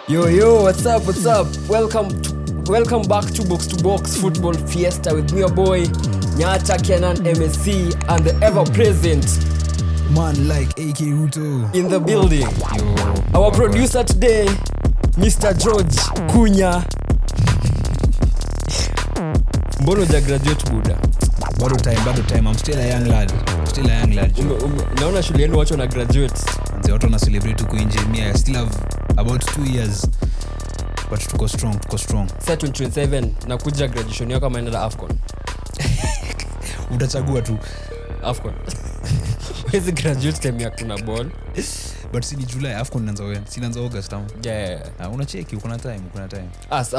Yo, what's up? Welcome back to Box Football Fiesta with me, your boy Nyata, Kenan, MSC, and the ever-present man like AK Rutto in the building. Yo. Our producer today, Mr. George Kunya. Mbono ja graduate buda. Bado time. I'm still a young lad. Naona shule yenu watu na graduate. Nze watu na celebrate huko nje. I still have about 2 years. But tuko strong. Sasa 27 nakuja graduation yako kama inaenda AFCON. Utachagua tu AFCON. Where's the graduate time ya kuna ball? But si ni July, AFCON inaanza when? Si inaanza August tamu. Yeah. Unacheki uko na time.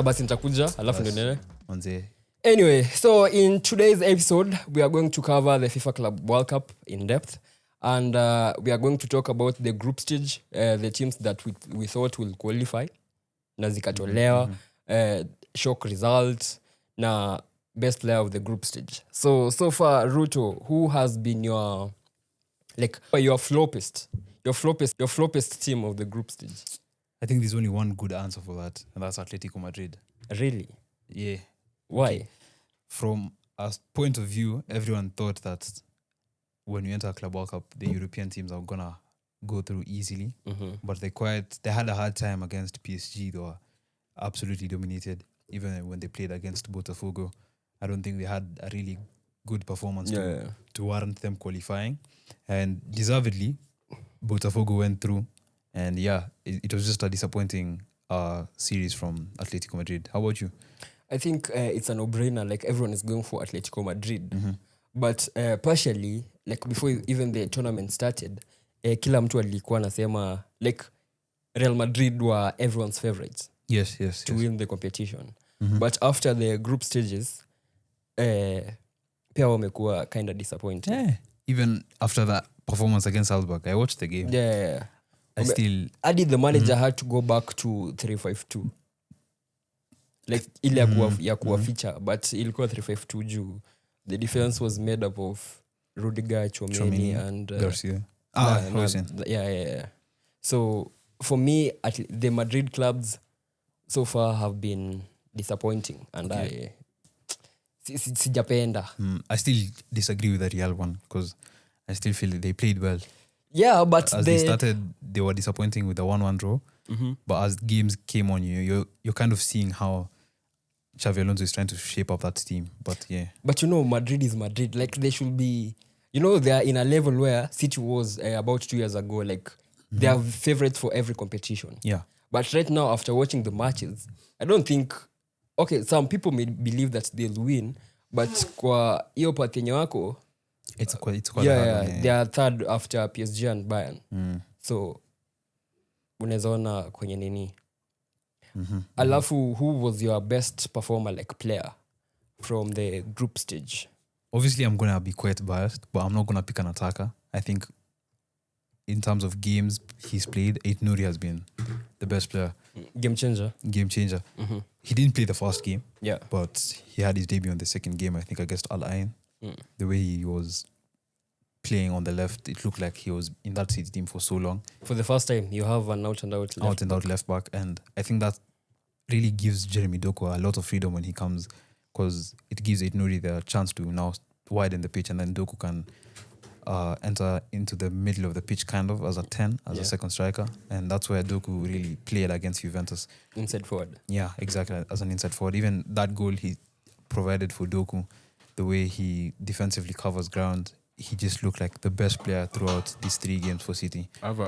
Basi nitakuja alafu ndio nene. Manze. Anyway, so in today's episode, we are going to cover the FIFA Club World Cup in depth. And we are going to talk about the group stage, the teams that we thought will qualify. Na zikatolewa, shock results, na best player of the group stage. So far, Rutto, who has been your floppest team of the group stage? I think there's only one good answer for that, and that's Atletico Madrid. Really? Yeah. Why? Okay. From a point of view, everyone thought that when we enter a Club World Cup, the European teams are gonna go through easily. Mm-hmm. But they had a hard time against PSG. They were absolutely dominated. Even when they played against Botafogo, I don't think they had a really good performance to warrant them qualifying. And deservedly, Botafogo went through. And it was just a disappointing series from Atletico Madrid. How about you? I think it's a no-brainer. Like, everyone is going for Atletico Madrid. Mm-hmm. But partially, like, before even the tournament started, kila mtu alikuwa nasema, like, Real Madrid were everyone's favorites. Yes. To win the competition. Mm-hmm. But after the group stages, pia wamekuwa kind of disappointed. Yeah. Even after that performance against Salzburg, I watched the game. Yeah. I did the manager had to go back to 3-5-2. Like ile ya kuwa feature, but ilikuwa 3-5-2 juu the defense was made up of Rudiger, Chomeni and Garcia. Yeah. So for me, the Madrid clubs so far have been disappointing, and I sijapenda. I still disagree with the Real one because I still feel they played well. Yeah, but as they started, they were disappointing with the 1-1 draw. Mm-hmm. But as games came on, you're kind of seeing how Xavi Alonso is trying to shape up that team. But yeah. But Madrid is Madrid. Like, they should be, they are in a level where City was about 2 years ago. Like, they are favorites for every competition. Yeah. But right now, after watching the matches, I don't think, some people may believe that they'll win, but kwa hiyo part yenye wako, it's quite hard. They are third after PSG and Bayern. So unaweza ona kwenye nini. Alafu, who was your best performer, like, player from the group stage? Obviously, I'm gonna be quite biased, but I'm not gonna pick an attacker. I think in terms of games he's played, Aït-Nouri has been the best player. Game changer. Mm-hmm. He didn't play the first game, but he had his debut on the second game, I think, against Al Ain. The way he was playing on the left, it looked like he was in that City team for so long. For the first time, you have an out-and-out left back, and I think that really gives Jeremy Doku a lot of freedom when he comes, because it gives Aït-Nouri the chance to now widen the pitch, and then Doku can enter into the middle of the pitch kind of as a 10, as a second striker, and that's where Doku really played against Juventus. Inside forward. Yeah, exactly, as an inside forward. Even that goal he provided for Doku, the way he defensively covers ground, he just looked like the best player throughout these 3 games for City. I have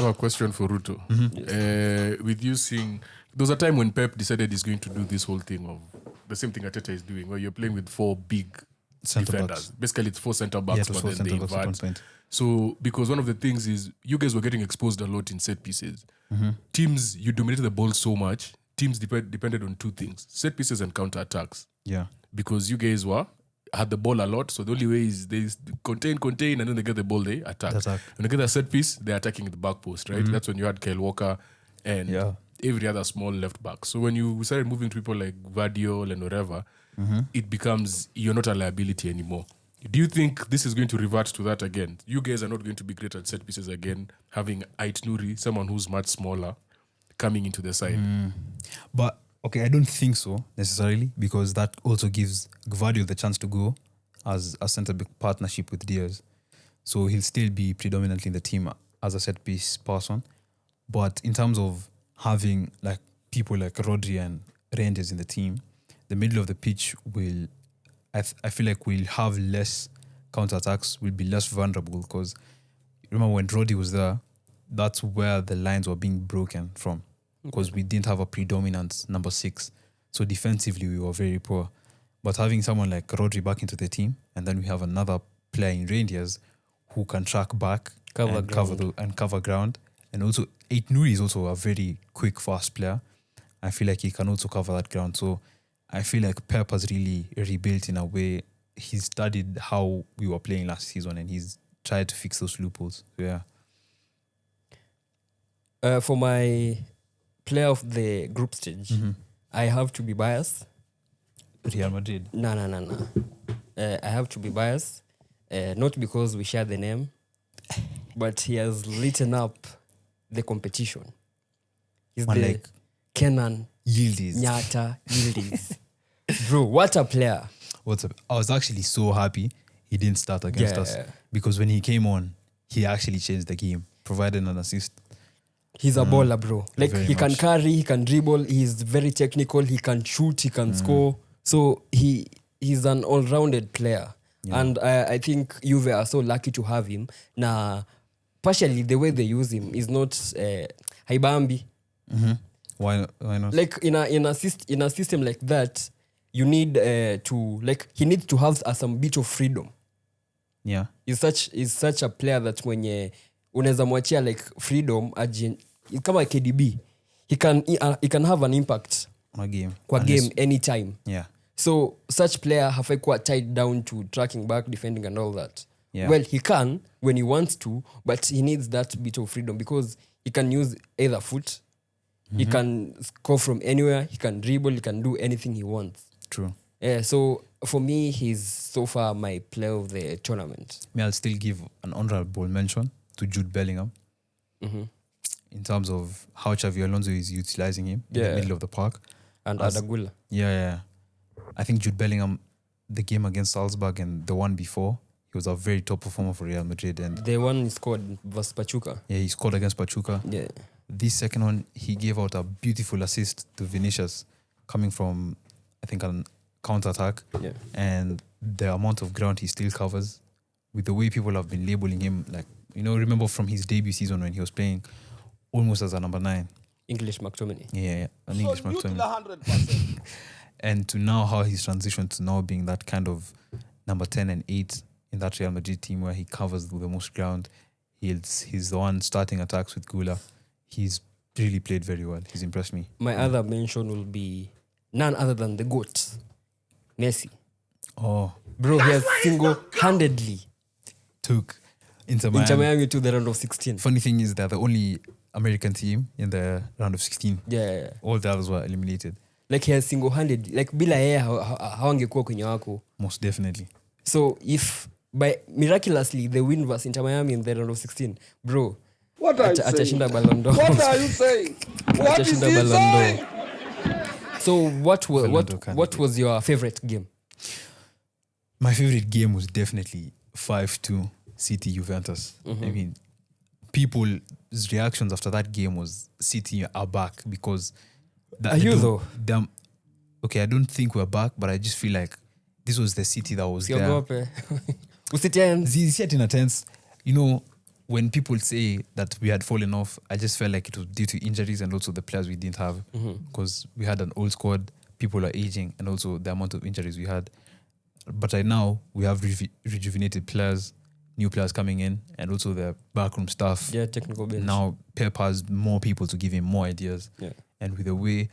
a question for Rutto. Mm-hmm. Yes. With you seeing, there was a time when Pep decided he's going to do this whole thing of the same thing Arteta is doing, where you're playing with 4 big center defenders. Backs. Basically, it's 4 center backs, but then they invert. So, because one of the things is, you guys were getting exposed a lot in set pieces. Mm-hmm. Teams, you dominated the ball so much, teams depended on 2 things, set pieces and counter attacks. Yeah. Because you guys had the ball a lot, so the only way is they contain, and then they get the ball, they attack. When they get a set piece, they're attacking the back post, right? Mm-hmm. That's when you had Kyle Walker and every other small left back. So when you started moving to people like Vardiol and whatever, it becomes, you're not a liability anymore. Do you think this is going to revert to that again? You guys are not going to be great at set pieces again, having Aït-Nouri, someone who's much smaller, coming into the side. But okay, I don't think so necessarily, because that also gives Gvardiol the chance to go as a centre-back partnership with Diaz. So he'll still be predominantly in the team as a set-piece person. But in terms of having like people like Rodri and Reinders in the team, the middle of the pitch will, I feel like we'll have less counter-attacks, we'll be less vulnerable, because remember when Rodri was there, that's where the lines were being broken from, because we didn't have a predominant number 6. So defensively, we were very poor. But having someone like Rodri back into the team, and then we have another player in Rangers who can track back and cover ground. And also, Ait Nouri is also a very quick, fast player. I feel like he can also cover that ground. So I feel like Pep has really rebuilt in a way. He's studied how we were playing last season, and he's tried to fix those loopholes. Yeah. For my player of the group stage, I have to be biased. Real Madrid. No. I have to be biased. Not because we share the name, but he has lit up the competition. He's Man, the like Kenan Yildiz. Nyata Yildiz. Bro, what a player. What's up? I was actually so happy he didn't start against us, because when he came on, he actually changed the game, provided an assist. He's a baller, bro. Like, Very he can much. carry, he can dribble, he's very technical, he can shoot, he can score. So he's an all-rounded player. Yeah. And I think Juve are so lucky to have him. Now, partially, the way they use him is not haibambi. Why not? Like, in a system like that, you need to, like, he needs to have some bit of freedom. Yeah. He's such a player that mwenye unaweza mwachia like freedom kama KDB, he can have an impact On a game. kwa game anytime. Yeah. So such player hafai kuwa tied down to tracking back, defending and all that. Yeah. Well, he can when he wants to, but he needs that bit of freedom because he can use either foot. He can score from anywhere, he can dribble, he can do anything he wants. True. Yeah, so for me, he's so far my player of the tournament. I'll still give an honorable mention to Jude Bellingham in terms of how Xavi Alonso is utilizing him in the middle of the park. And Adagula. Yeah. I think Jude Bellingham, the game against Salzburg and the one before, he was a very top performer for Real Madrid. And The one he scored was Pachuca. yeah, he scored against Pachuca. Yeah. This second one, he gave out a beautiful assist to Vinicius coming from, I think, a counter-attack. Yeah. And the amount of ground he still covers, with the way people have been labeling him, like, remember from his debut season when he was playing almost as a number 9. English McTominay. Yeah, an English McTominay. And to now how he's transitioned to now being that kind of number 10 and 8 in that Real Madrid team where he covers the most ground. He's the one starting attacks with Gula. He's really played very well. He's impressed me. My other mention will be none other than the GOAT, Messi. Oh, Bro, he has single-handedly took Inter Inter Miami. Miami to the round of 16. Funny thing is they're the only American team in the round of 16. Yeah. All the others were eliminated. Like, he has single-handed. Like, bila yeye hawangekuwa kwenye wako. Most definitely. So, if by miraculously the win was Inter Miami in the round of 16, bro, What are you saying? atashinda Ballon d'Or. What are you saying? What is Atashinda he Ballon saying? d'Or. So, what candidate. was your favorite game? My favorite game was definitely 5-2 City Juventus. I mean, people's reactions after that game was City are back because... Are you though? Okay, I don't think we're back, but I just feel like this was the City that was there. Siogope. Usitiens. See in a tense, when people say that we had fallen off, I just felt like it was due to injuries and also the players we didn't have because we had an old squad, people are aging, and also the amount of injuries we had. But right now, we have rejuvenated players, new players coming in, and also the backroom staff. Yeah, technical bench. Now, Pep has more people to give him more ideas. Yeah. And with the way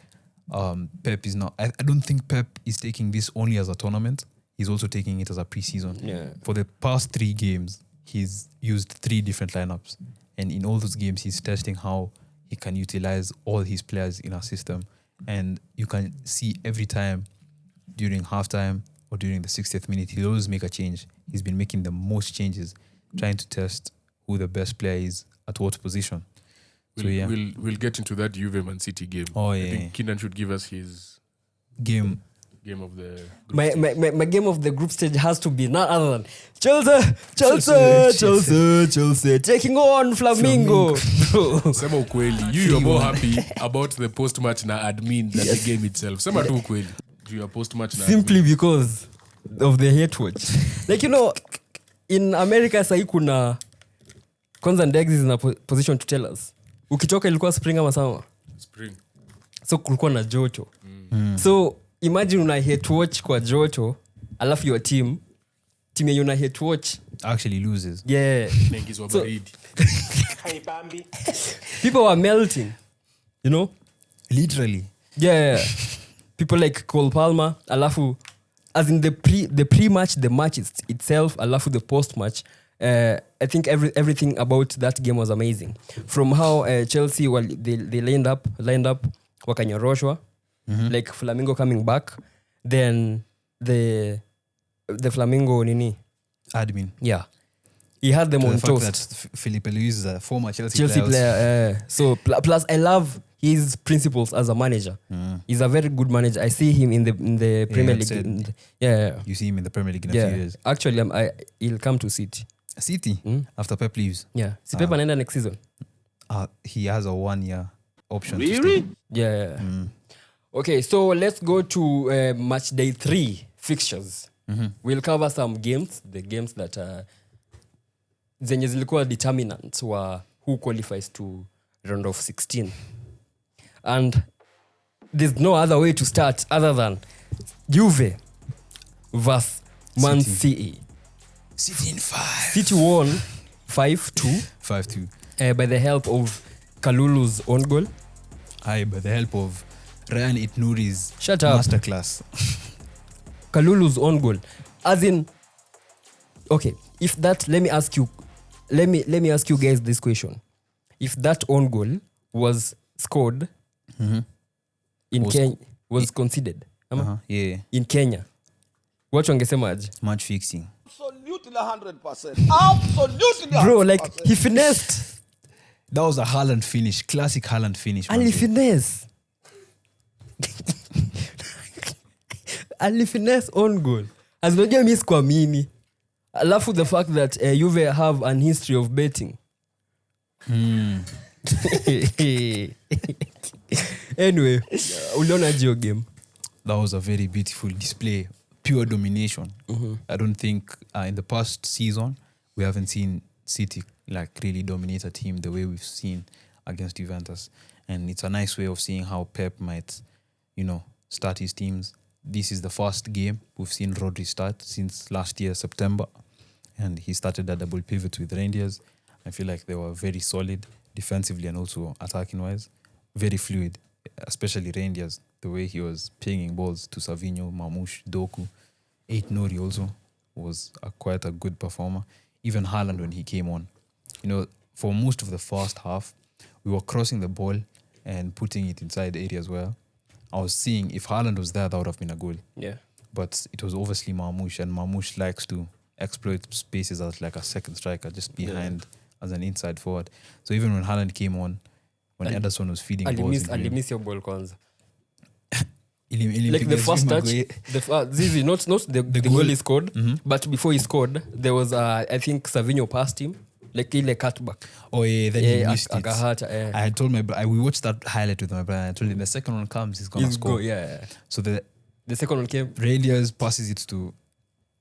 Pep is now... I don't think Pep is taking this only as a tournament. He's also taking it as a pre-season. Yeah. For the past 3 games, he's used 3 different lineups. And in all those games, he's testing how he can utilize all his players in a system. And you can see every time during halftime or during the 60th minute, he'll always make a change. He's been making the most changes, trying to test who the best player is at what position. We'll get into that Juve Man City game. I think Kenan should give us his game of the group my game of the group stage has to be none other than Chelsea taking on Flamingo. Sema ukweli. You're more happy about the post-match na admin than the game itself. Sema tu ukweli. You are post-match na Simply because of the hate watch. Like, you know, in America sahi kuna kwanza Dex is in a position to tell us. Ukitoka ilikuwa spring ama summer? Spring. So kulikuwa na joto. So imagine una hate watch kwa joto alafu your team yenye una hate watch actually loses. Yeah. Naingizwa baridi. People were melting, you know? Literally. Yeah. People like Cole Palmer, alafu as in the pre-match, the match itself, alafu the post-match. I think everything about that game was amazing. From how Chelsea they lined up wakanyoroshwa, like Flamingo coming back, then the Flamingo nini admin. Yeah, he had them on toast. That Felipe Luis is a former Chelsea player. So plus I love his principles as a manager. He's a very good manager. I see him in the Premier League. You see him in the Premier League in a few years. Actually, he'll come to City. After Pep leaves. Yeah. Si Pep anaenda next season. He has a 1-year option. Really? Yeah. Okay, so let's go to Matchday 3 fixtures. We'll cover some games, the games that zenye zilikuwa determinants wa who qualifies to round of 16. And there's no other way to start other than Juve versus Man City. City in 5. City won 5-2. 5-2. By the help of Kalulu's own goal. By the help of Ryan Itnouri's masterclass. Kalulu's own goal. As in, okay, if that, let me ask you guys this question. If that own goal was scored in Kenya, was conceded in Kenya, what wangesema aje? Match fixing. Absolutely 100%. Absolutely 100%. Bro, like he finessed. That was a Haaland finish, classic Haaland finish. Finesse. Finesse on goal. As long as miss kuamini. Alafu the fact that Juve have an history of betting. Anyway, uliona hiyo game. That was a very beautiful display, pure domination. I don't think in the past season we haven't seen City like really dominate a team the way we've seen against Juventus, and it's a nice way of seeing how Pep might, start his teams. This is the first game we've seen Rodri start since last year September, and he started a double pivot with Rangers. I feel like they were very solid defensively and also attacking wise, very fluid, especially Rangers. The way he was pinging balls to Savinho, Mamouche, Doku, Nori also was quite a good performer. Even Haaland when he came on, for most of the first half, we were crossing the ball and putting it inside the area as well. I was seeing if Haaland was there, that would have been a goal. Yeah. But it was obviously Mamouche, and Mamouche likes to exploit spaces as like a second striker, just behind as an inside forward. So even when Haaland came on, when Ederson was feeding balls, I miss your ball kwanza. Like the first touch, Zizi, not the goal he scored, but before he scored, there was I think Savinho passed him, like ile cutback. Oh yeah, then he missed it. I had told my brother, we watched that highlight with my brother. I told him the second one comes, he's gonna score. So the second one came. Rangers passes it to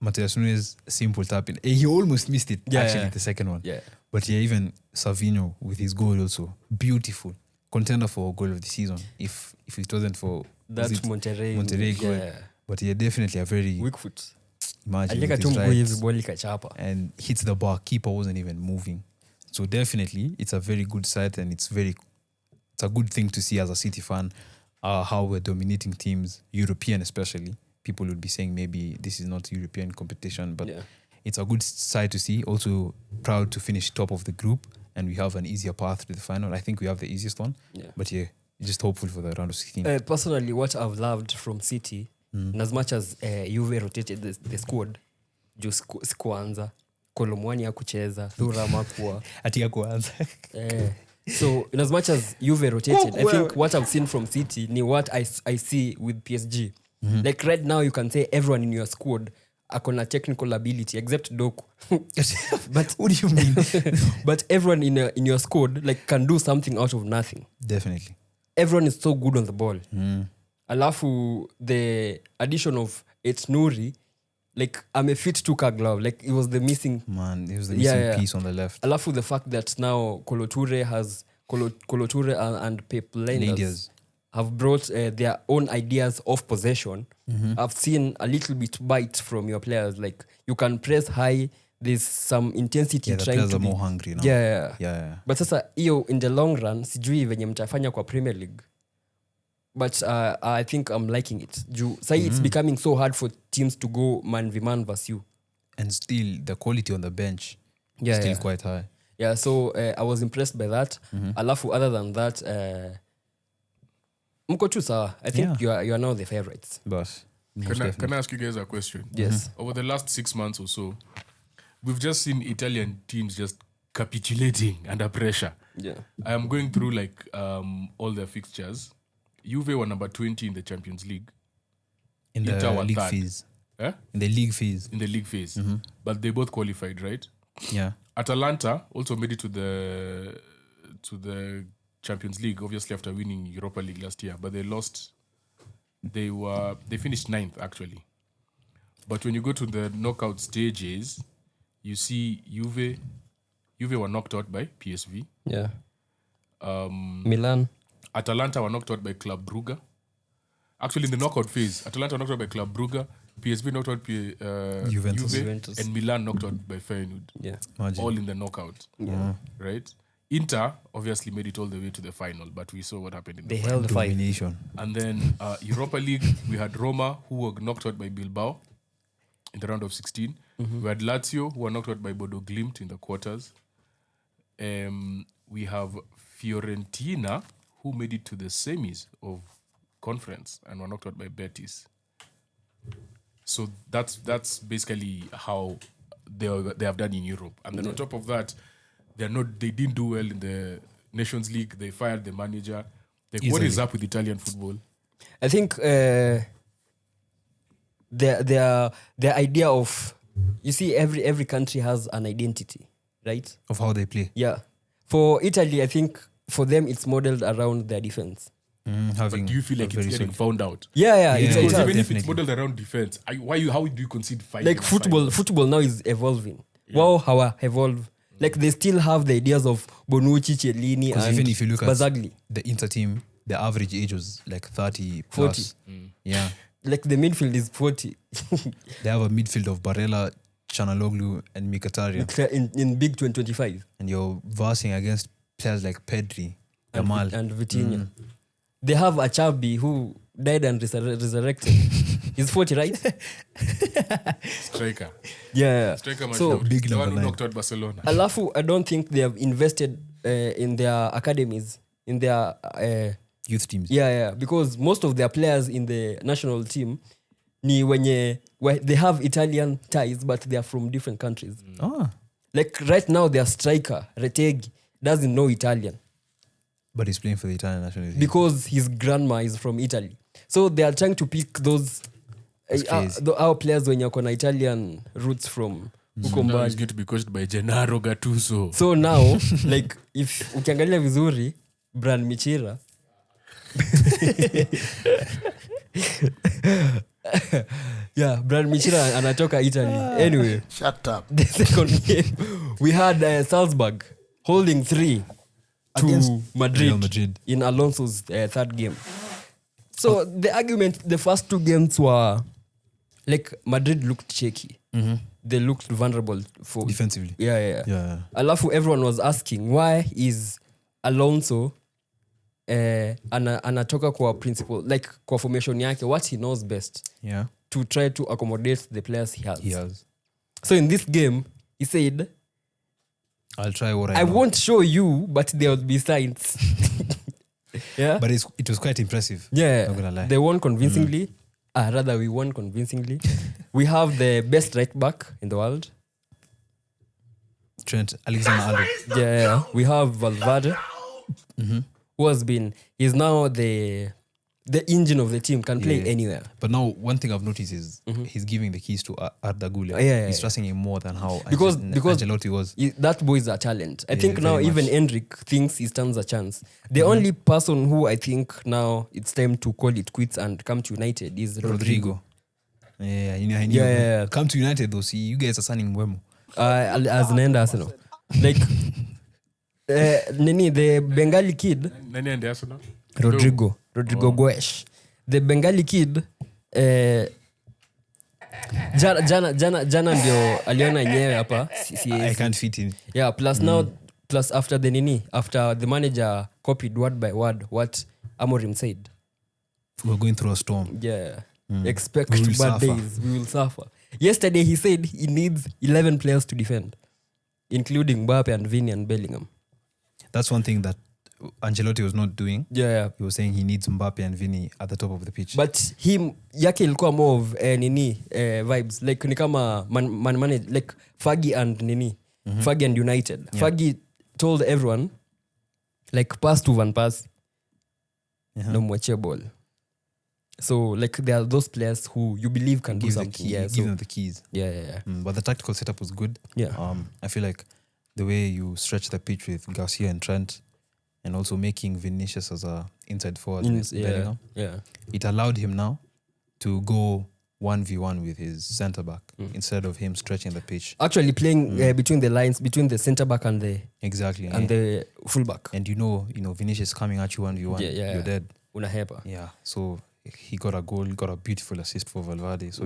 Matheus Nunes, simple tapping. He almost missed it the second one. Yeah. But even Savinho with his goal also beautiful contender for goal of the season. If it wasn't for that Monterrey goal, but definitely a very weak foot. Imagine and hits the bar. Keeper wasn't even moving. So definitely, it's a very good sight, and it's a good thing to see as a City fan. How we're dominating teams, European especially. People would be saying maybe this is not European competition, but it's a good sight to see. Also proud to finish top of the group, and we have an easier path to the final. I think we have the easiest one. But just hopeful for the round of 16. Personally, what I've loved from City, and as much as Juve rotated the squad, sikuanza Kolomwani hakucheza, Thuram hakuwa. Ati hakuanza. So in as much as Juve rotated, I think what I've seen from City ni what I see with PSG. Like right now you can say everyone in your squad akona technical ability except Doku. But what do you mean? but everyone in your squad like can do something out of nothing. Definitely. Everyone is so good on the ball. Alafu the addition of Etnouri, like I'm a fit Tuka glove. Like it was the missing piece on the left. Alafu the fact that now Koloture and Pep Lenders have brought their own ideas of possession. I've seen a little bit bite from your players. Like you can press high. There's some intensity the trying players to are be more hungry now. Yeah. But sasa hiyo in the long run sijui venye mtafanya kwa Premier League. But I think I'm liking it. It's becoming so hard for teams to go man v man versus you. And still the quality on the bench is still quite high. Yeah, so I was impressed by that. Alafu other than that, mko tu sawa. I think you are now the favorites. But can I ask you guys a question? Yes. Over the last 6 months or so, we've just seen Italian teams just capitulating under pressure. Yeah. I am going through like all their fixtures. Juve were number 20 in the Champions League. In the league phase. In the league phase. In the league phase. But they both qualified, right? Yeah. Atalanta also made it to the Champions League, obviously after winning Europa League last year, but they lost. They finished 9th actually. But when you go to the knockout stages, you see Juve were knocked out by PSV. Yeah. Milan. Atalanta were knocked out by Club Brugge. Actually, in the knockout phase, Atalanta knocked out by Club Brugge, PSV knocked out Juventus, and Milan knocked out by Feyenoord. Yeah. Imagine. All in the knockout. Yeah. Right? Inter obviously made it all the way to the final, but we saw what happened in the They final. held the fight. Domination. And then Europa League, we had Roma, who were knocked out by Bilbao in the round of 16. We had Lazio, who were knocked out by Bodo Glimt in the quarters. We have Fiorentina, who made it to the semis of conference and were knocked out by Betis. So that's basically how they have done in Europe. And then on top of that, they didn't do well in the Nations League. They fired the manager. Like, what is up with Italian football? I think their idea of, you see, every country has an identity, right? Of how they play. Yeah. For Italy, I think for them it's modeled around their defense. But do you feel like it's getting found out? Yeah. Because It's even if it's modeled around defense, how do you concede 5? like football now is evolving. Wow, how evolve. Like they still have the ideas of Bonucci, Chiellini, and even if you look Bazzagli. at the Inter team, the average age was like 30 plus. 40. Yeah. Like the midfield is 40. They have a midfield of Barella, Chanaloglu, and Mkhitaryan. in Big 2025. And you're versing against players like Pedri, Yamal. And Vitinha. They have a Chabi who died and resurrected. He's 40, right? Striker. Yeah. Striker, So, big the one who number knocked out Barcelona. Alafu, I don't think they have invested in their academies, in their Youth teams. Yeah, because most of their players in the national team ni where they have Italian ties, but they are from different countries. Like right now, their striker Retegui doesn't know Italian But he's playing for the Italian national team. because his grandma is from Italy. So they are trying to pick those our players when you're on Italian roots from So now he's going to be coached by Gennaro Gattuso. So now, like if ukiangalia vizuri, Brand Michira Brand Michira anatoka Italy. Anyway, Shut up. the second game we had Salzburg holding 3 to Against Madrid Real Madrid. in Alonso's third game. So the argument, the first 2 games were like Madrid looked shaky. They looked vulnerable for Defensively. Yeah. Alafu everyone was asking why is Alonso anatoka kwa principle, like kwa formation yake, what he knows best, to try to accommodate the players he has. So in this game he said, I'll try what I know. won't show you, but there will be signs. Yeah, But it was quite impressive. yeah, Not gonna lie. they won convincingly. Rather, we won convincingly. We have the best right back in the world. Trent Alexander-Arnold. Yeah, we have Valverde. who has been, he's now the engine of the team, can play anywhere. But now, one thing I've noticed is he's giving the keys to Arda Güler. He's trusting him more than how Because Ancelotti was. That boy is a talent. I think now even Endrick thinks he stands a chance. The only person who I think now it's time to call it quits and come to United is Rodrigo. Yeah, I knew. Come to United though. See, you guys are signing Mbeumo. As an end Arsenal. Like, the Bengali kid. Nani and Arsenal? Rodrigo Goesh. The Bengali kid jana ndio aliona yenyewe hapa. I can't fit in. Yeah, plus after the manager copied word by word what Amorim said. We're going through a storm. Yeah. Expect bad days. We will suffer. Yesterday he said he needs 11 players to defend, including Mbappe and Vini and Bellingham. That's one thing that Ancelotti was not doing. Yeah. He was saying he needs Mbappe and Vini at the top of the pitch. But him yake ilikuwa more of vibes like ni kama man manage like Fergie and Fergie and United. Yeah. Fergie told everyone like pass to Van Persie. No mwachie ball. So like there are those players who you believe can do something. Give them the keys. Yeah. But the tactical setup was good. Yeah. I feel like the way you stretch the pitch with Garcia and Trent, and also making Vinicius as a inside forward with Bellingham, it allowed him now to go 1v1 with his centre back instead of him stretching the pitch. Actually playing between the lines, between the centre back and the the full back. And you know Vinicius coming at you 1v1, you're dead. Unahepa. Yeah. So he got a goal, got a beautiful assist for Valverde. So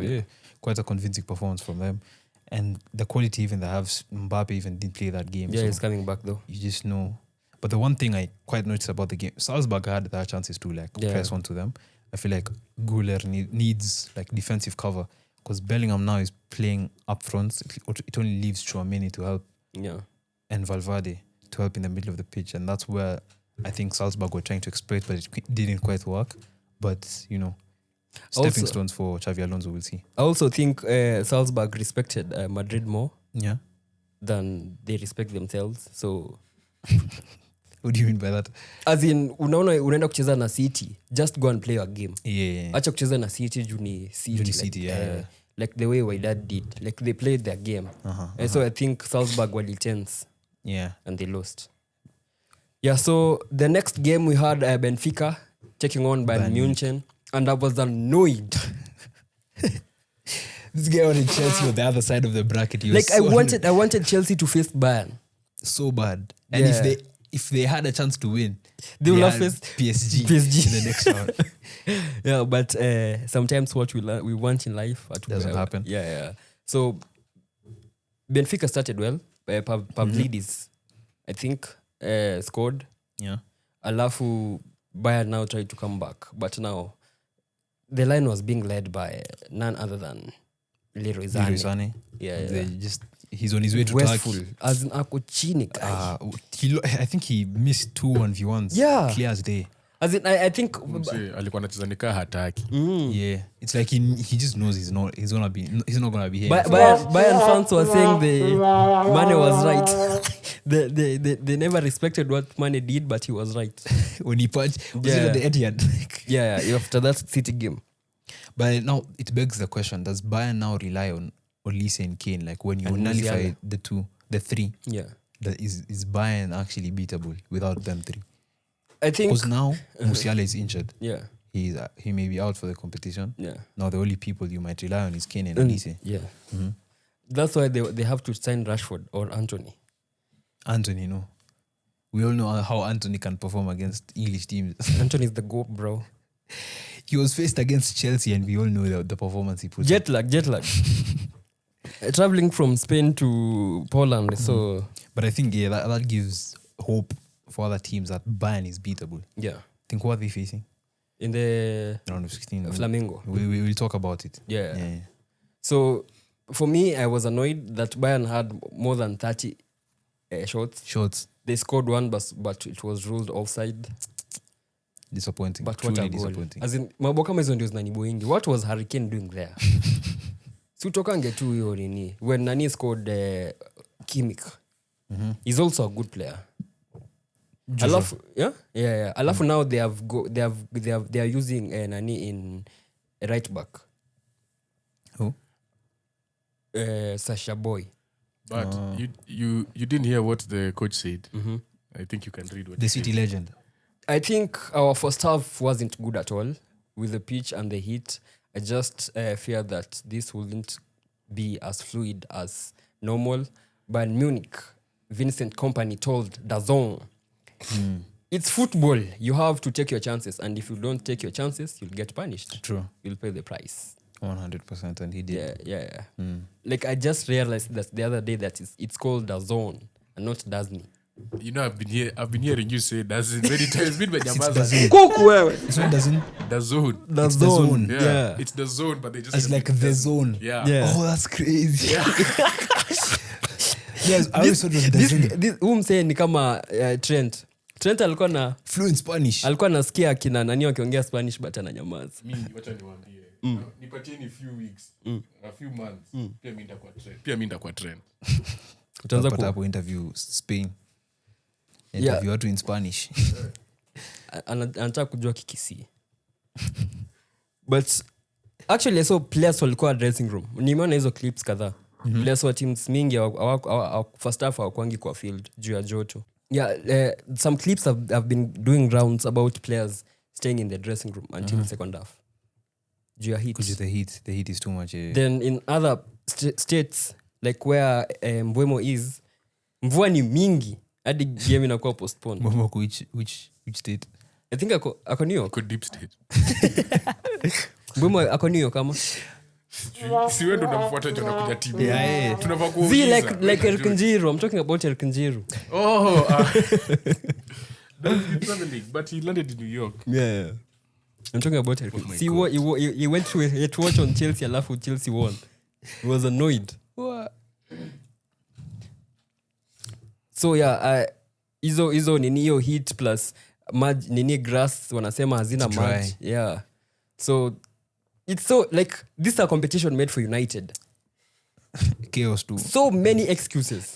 quite a convincing performance from them. And the quality even they have, Mbappe even didn't play that game. Yeah, he's coming back though. You just know. But the one thing I quite noticed about the game, Salzburg had their chances to press onto them. I feel like Güler needs like defensive cover because Bellingham now is playing up front. It only leaves Tchouaméni to help. Yeah. And Valverde to help in the middle of the pitch. And that's where I think Salzburg were trying to exploit, but it didn't quite work. But, stepping stones for Xavi Alonso, we'll see. I also think Salzburg respected Madrid more than they respect themselves. So, what do you mean by that? As in, unaenda kucheza na City, just go and play your game. Yeah. Acha kucheza na City, Juni City. Like the way Wydad did. Like they played their game. And so I think Salzburg were tense. Yeah. And they lost. Yeah, so the next game we had Benfica taking on Bayern Munich, and I was annoyed. This guy wanted Chelsea on the other side of the bracket. I wanted Chelsea to face Bayern so bad, and if they had a chance to win, they will have faced PSG in the next round. Yeah, but sometimes what we want in life doesn't happen. Yeah. So Benfica started well. Pavlidis, I think, scored. Yeah. Alafu Bayern now tried to come back, but now the line was being led by none other than Leroy Sané. Yeah. He's on his way to Turkey. As in ako chini. I think he missed 2 1v1s. Yeah. Clear as day. As in, I think alikuwa anacheza nikaa hataki. Yeah, it's like he just knows he's not gonna be here. Bayern fans were saying Mane was right. They never respected what Mane did, but he was right. When he punched, was it at the Etihad? yeah, after that City game. But now it begs the question: does Bayern now rely on Olise and Kane? Like when you nullify the three, is Bayern actually beatable without them three? I think because now Musiala is injured. Yeah, he may be out for the competition. Yeah. Now the only people you might rely on is Kane and Olise. Yeah. Mm-hmm. That's why they have to sign Rashford or Anthony. Anthony, no. We all know how Anthony can perform against English teams. Anthony's the GOAT, bro. He was faced against Chelsea, and we all know the performance he put. Jet lag. Traveling from Spain to Poland, so. But I think that gives hope for other teams that Bayern is beatable. Yeah. Think what are they facing? In the round of 16. Flamengo. We will talk about it. Yeah. So for me, I was annoyed that Bayern had more than 30 shots. They scored one, but it was ruled offside. Disappointing. But what a goal. As in, maboka hizo ndio zinaniboingi. What was Harry Kane doing there? Si utokange tu hiyo nini. When Nani scored Kimmich, he's also a good player. Alafu yeah. Alafu now they are using nani in right back. Who? Sasha Boy. But you didn't hear what the coach said. I think you can read what The he City said. legend. I think our first half wasn't good at all with the pitch and the heat. I just fear that this wouldn't be as fluid as normal. But Munich, Vincent Kompany told DAZN, it's football. You have to take your chances. And if you don't take your chances, you'll get punished. True. You'll pay the price. 100%, and he did. Yeah. Like I just realized that the other day that it's called DAZN and not Dazni. You know, I've been hearing you say DAZN many times. This one doesn't. The zone. It's the zone. Yeah. It's the zone, but they just It's like the zone. Yeah. Oh, that's crazy. Yes, I always thought it was the zone. This msee ni kama Trent alikuwa na Fluent Spanish. alikuwa nasikia kina nani wakiongea Spanish but ananyamaza. Mimi wacha niwaambie. Nipatieni few weeks, a few months. Pia mimi nitakuwa trend. Utaanza Pata hapo interview Spain. Interview watu in Spanish. anataka kujua kikisi. But actually I saw players walikuwa dressing room. Nimeona hizo clips kadhaa. Players wa teams mingi first half hawakwangi kwa field juu ya joto. Yeah, some clips have been doing rounds about players staying in the dressing room until second half. Juu ya heat. Because the heat is too much. Then in other states like where Mbwemo is, mvua ni mingi hadi game inakuwa postponed. Mbwemo which state? I think ako New York. Deep state. Mbwemo ako New York kama. Si wewe ndo unamfuata jona kuja timu. Yeah. Tunafaa kuuliza. Like El Kanjiru. I'm talking about El Kanjiru. He's traveling, but he landed in New York. Yeah. I'm talking about El Kanjiru. He went to watch on Chelsea alafu Chelsea won. He was annoyed. What? So yeah, hizo nini hiyo heat plus nini grass wanasema hazina maji. Yeah. So it's so like this is a competition made for United. Chaos too. So many excuses.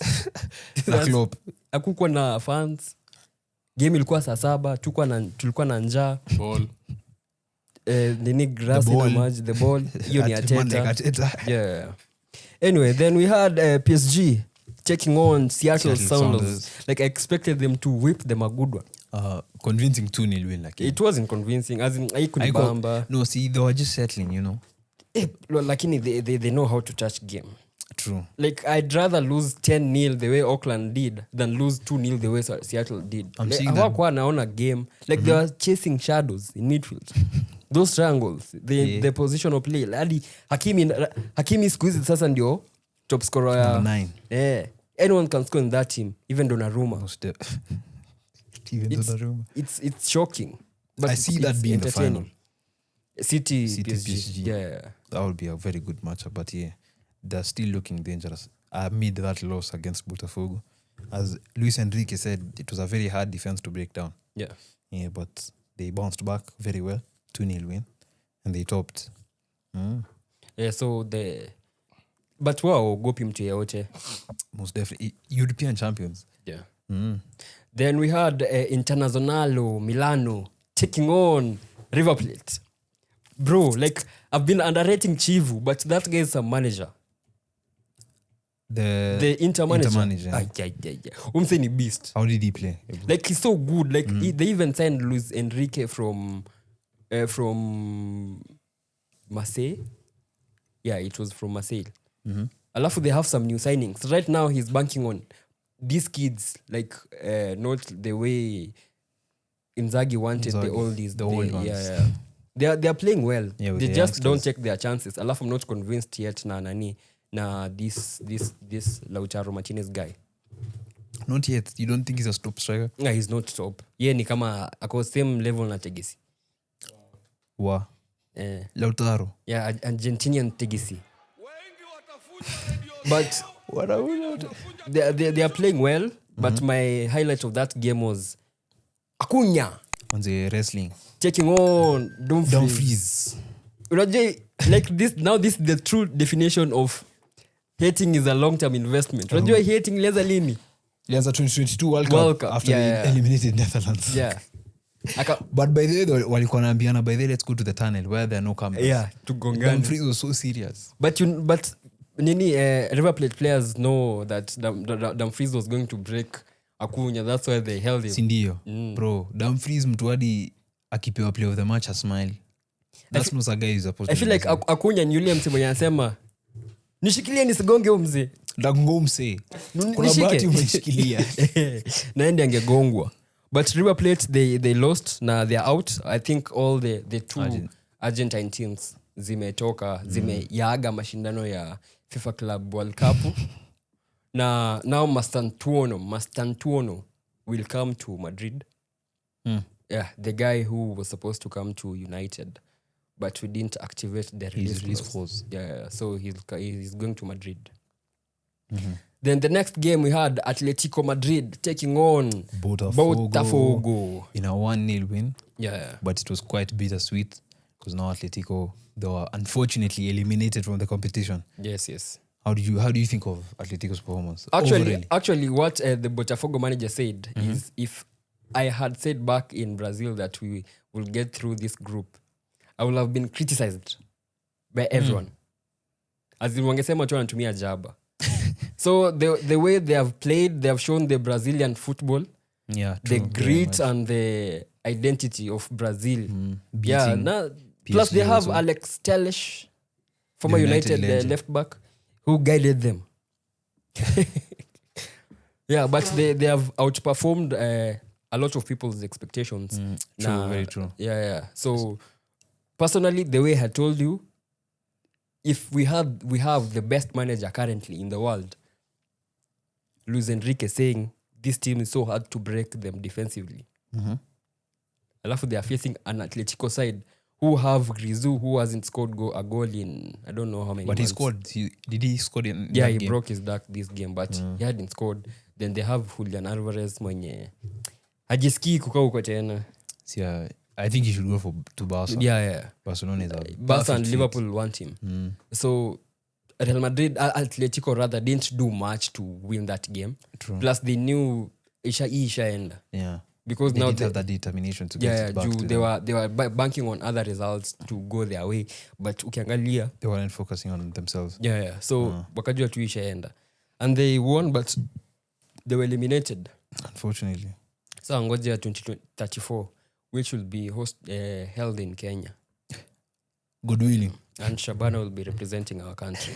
Hakukuwa na fans. Game ilikuwa saa 7, tulikuwa na njaa. Ball. Nini grass ina maji, the ball. Hiyo ni Ateta. Yeah. Anyway, then we had PSG taking on Seattle Sounders. Like I expected them to whip them a good one. Convincing 2-0 win. Like it wasn't convincing. As in, I couldn't bamba. No, see, they were just settling, you know. Lakini they know how to touch game. True. Like I'd rather lose 10-0 the way Auckland did than lose 2-0 the way Seattle did. I'm seeing that. Hawakuwa naona game. Like they were chasing shadows in midfield. Those triangles, the position of play. Hadi Hakimi siku hizi sasa ndio top scorer ya 9. Yeah. Anyone can score in that team, even Donnarumma. It's shocking. But I see that being the final. City PSG. Yeah. That would be a very good matchup, but yeah, they're still looking dangerous. Amid that loss against Botafogo, as Luis Enrique said, it was a very hard defense to break down. Yeah, but they bounced back very well, 2-0 win, and they topped. Yeah, so but wow, go mtu yeyote. Most definitely European champions. Yeah. Then we had Internazionale Milano taking on River Plate. Bro, like I've been underrating Chivu, but that guy is a manager. The Inter manager. Umse ni beast. How did he play? Like he's so good. Like they even signed Luis Enrique from Marseille. Yeah, it was from Marseille. Alafu they have some new signings. Right now he's banking on these kids, like not the way Inzaghi wanted the oldies. The old ones. Yeah. They are playing well. Yeah, they the just don't youngsters. take their chances. Alafu I'm not convinced yet na this Lautaro Martinez guy. Not yet. You don't think he's a top striker? Yeah, he's not top. Yeah, ni kama ako same level na Tegesi. Wow. Lautaro. Yeah, Argentinian Tegesi. But they are playing well, but my highlight of that game was Acuna On the wrestling. taking on Dumfries. Unajua, like this is the true definition of hating is a long-term investment. Unajua hating ilianza lini? Ilianza 2022 World World Cup Cup, after yeah. they eliminated Netherlands. Yeah. But by the way, walikuwa naambiana, by the way, let's go to the tunnel where there are no cameras. Yeah, tugongane. Dumfries was so serious. But River Plate players know that Dumfries was going to break Akunya. That's why they held him. Sindio. Bro, Dumfries mtu hadi akipewa play of the match a smile. That's not a guy who's supposed to. I feel like Akunya ni yule mse mwenye anasema nishikilie nisigonge huyo mzee. Ndagongo mse. Kuna bahati umeshikilia. Naende angegongwa. But River Plate they lost, na they're out. I think all the two Argentine teams zimeyaaga mashindano ya FIFA Club World Cup. Na now Mastantuono will come to Madrid. Yeah, the guy who was supposed to come to United, but we didn't activate the release clause. Yeah, so he's going to Madrid. Then the next game we had Atletico Madrid taking on Botafogo in a 1-0 win. Yeah, but it was quite bittersweet because now Atletico, they were unfortunately eliminated from the competition. Yes. How do you think of Atletico's performance? Actually, what the Botafogo manager said is, if I had said back in Brazil that we will get through this group, I would have been criticized by everyone. As in wangesema tu anatumia jaba. So the way they have played, they have shown the Brazilian football, the grit and the identity of Brazil. Plus they have also Alex Telles, former United left back, who guided them. Yeah, but they have outperformed a lot of people's expectations. True, very true. Yeah. So personally, the way I told you, if we have the best manager currently in the world, Luis Enrique, saying this team is so hard to break them defensively. Alafu they are facing an Atletico side who have Grisou, who hasn't scored a goal in I don't know how many. But months. he scored. Did he score in yeah, that he game? broke his duck this game, but he hadn't scored. Then they have Julian Alvarez mwenye hajisikii kukaa huko tena. Yeah, I think he should go to Barca. Yeah. Barcelona is a Barca and Liverpool want him. So Real Madrid, Atletico rather, didn't do much to win that game. True. Plus they knew ishaenda. Yeah. Because they now didn't have that determination to get it back to they were banking on other results to go their way, but ukiangalia they weren't focusing on themselves. Yeah. So wakajua tu ishaenda, and they won, but they were eliminated, unfortunately. So ngoja 2034, which will be held in Kenya. God willing. And Shabana will be representing our country.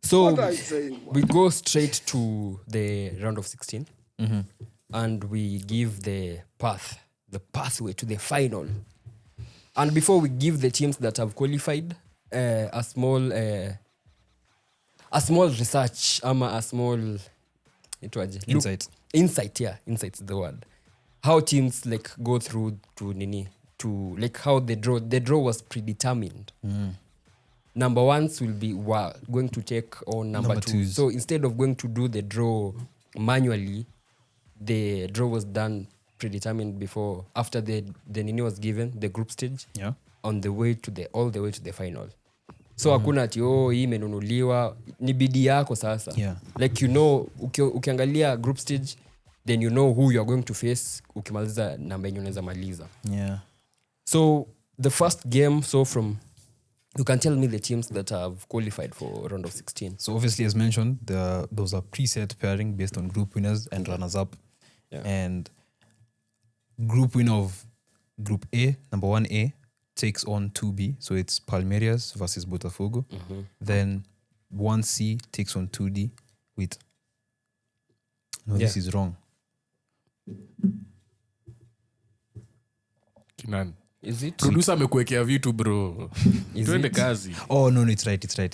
So we go straight to the round of 16. And we give the pathway to the final. And before we give the teams that have qualified a small research, a small insight is the word. How teams like go through to like how the draw was predetermined. Number ones will be going to take on number twos. So instead of going to do the draw manually, the draw was done predetermined before, after the nini was given, the group stage, on the way to all the way to the final. So hakuna ati hii imenunuliwa, ni bidii yako sasa. Like ukiangalia group stage, then you know who you are going to face ukimaliza namba yenye unaweza maliza. So the first game, you can tell me the teams that have qualified for round of 16. So obviously, as mentioned, those are preset pairing based on group winners and runners-up. And group winner of Group A, number 1A, takes on 2B. So it's Palmeiras versus Botafogo. Then 1C takes on 2D with... this is wrong. Kinan. Is it? Producer amekuwekea vitu bro. Tuende kazi. Oh no, it's right. It's right.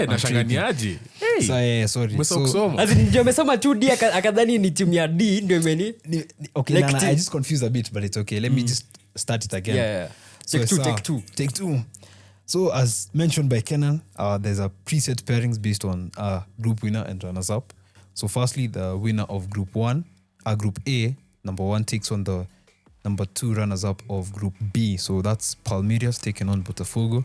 Nashanganiaje? Sorry. Ndio amesoma 2D akadhani ni timu ya D ndio imeni. Okay, like I just confused a bit, but it's okay. Let me just start it again. Yeah. Take two. So as mentioned by Kenan, there's a preset pairings based on group winner and runners up. So firstly, the winner of Group 1, Group A, number 1 takes on the number 2 runners-up of Group B. So that's Palmeiras taking on Botafogo.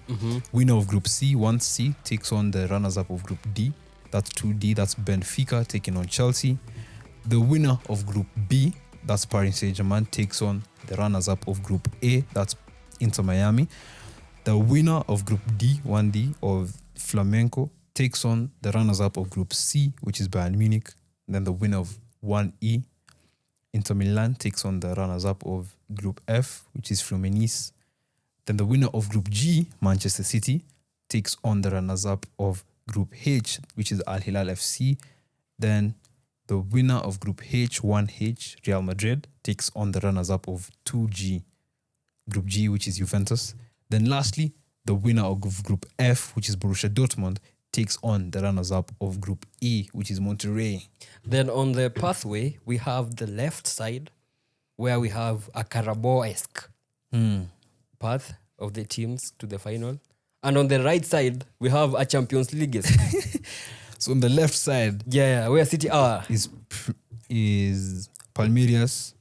Winner of Group C, 1C, takes on the runners-up of Group D, that's 2D, that's Benfica taking on Chelsea. The winner of Group B, that's Paris Saint-Germain, takes on the runners-up of Group A, that's Inter Miami. The winner of Group D, 1D, of Flamenco, takes on the runners-up of Group C, which is Bayern Munich. Then the winner of 1E, Inter Milan, takes on the runners-up of Group F, which is Fluminense. Then the winner of Group G, Manchester City, takes on the runners-up of Group H, which is Al Hilal FC. Then the winner of Group H, 1H, Real Madrid, takes on the runners-up of 2G, Group G, which is Juventus. Then lastly, the winner of Group F, which is Borussia Dortmund, takes on the runners-up of Group E, which is Monterrey. Then on the pathway, we have the left side, where we have a Carabao-esque path of the teams to the final. And on the right side, we have a Champions League. So on the left side, where City are. is Palmeiras,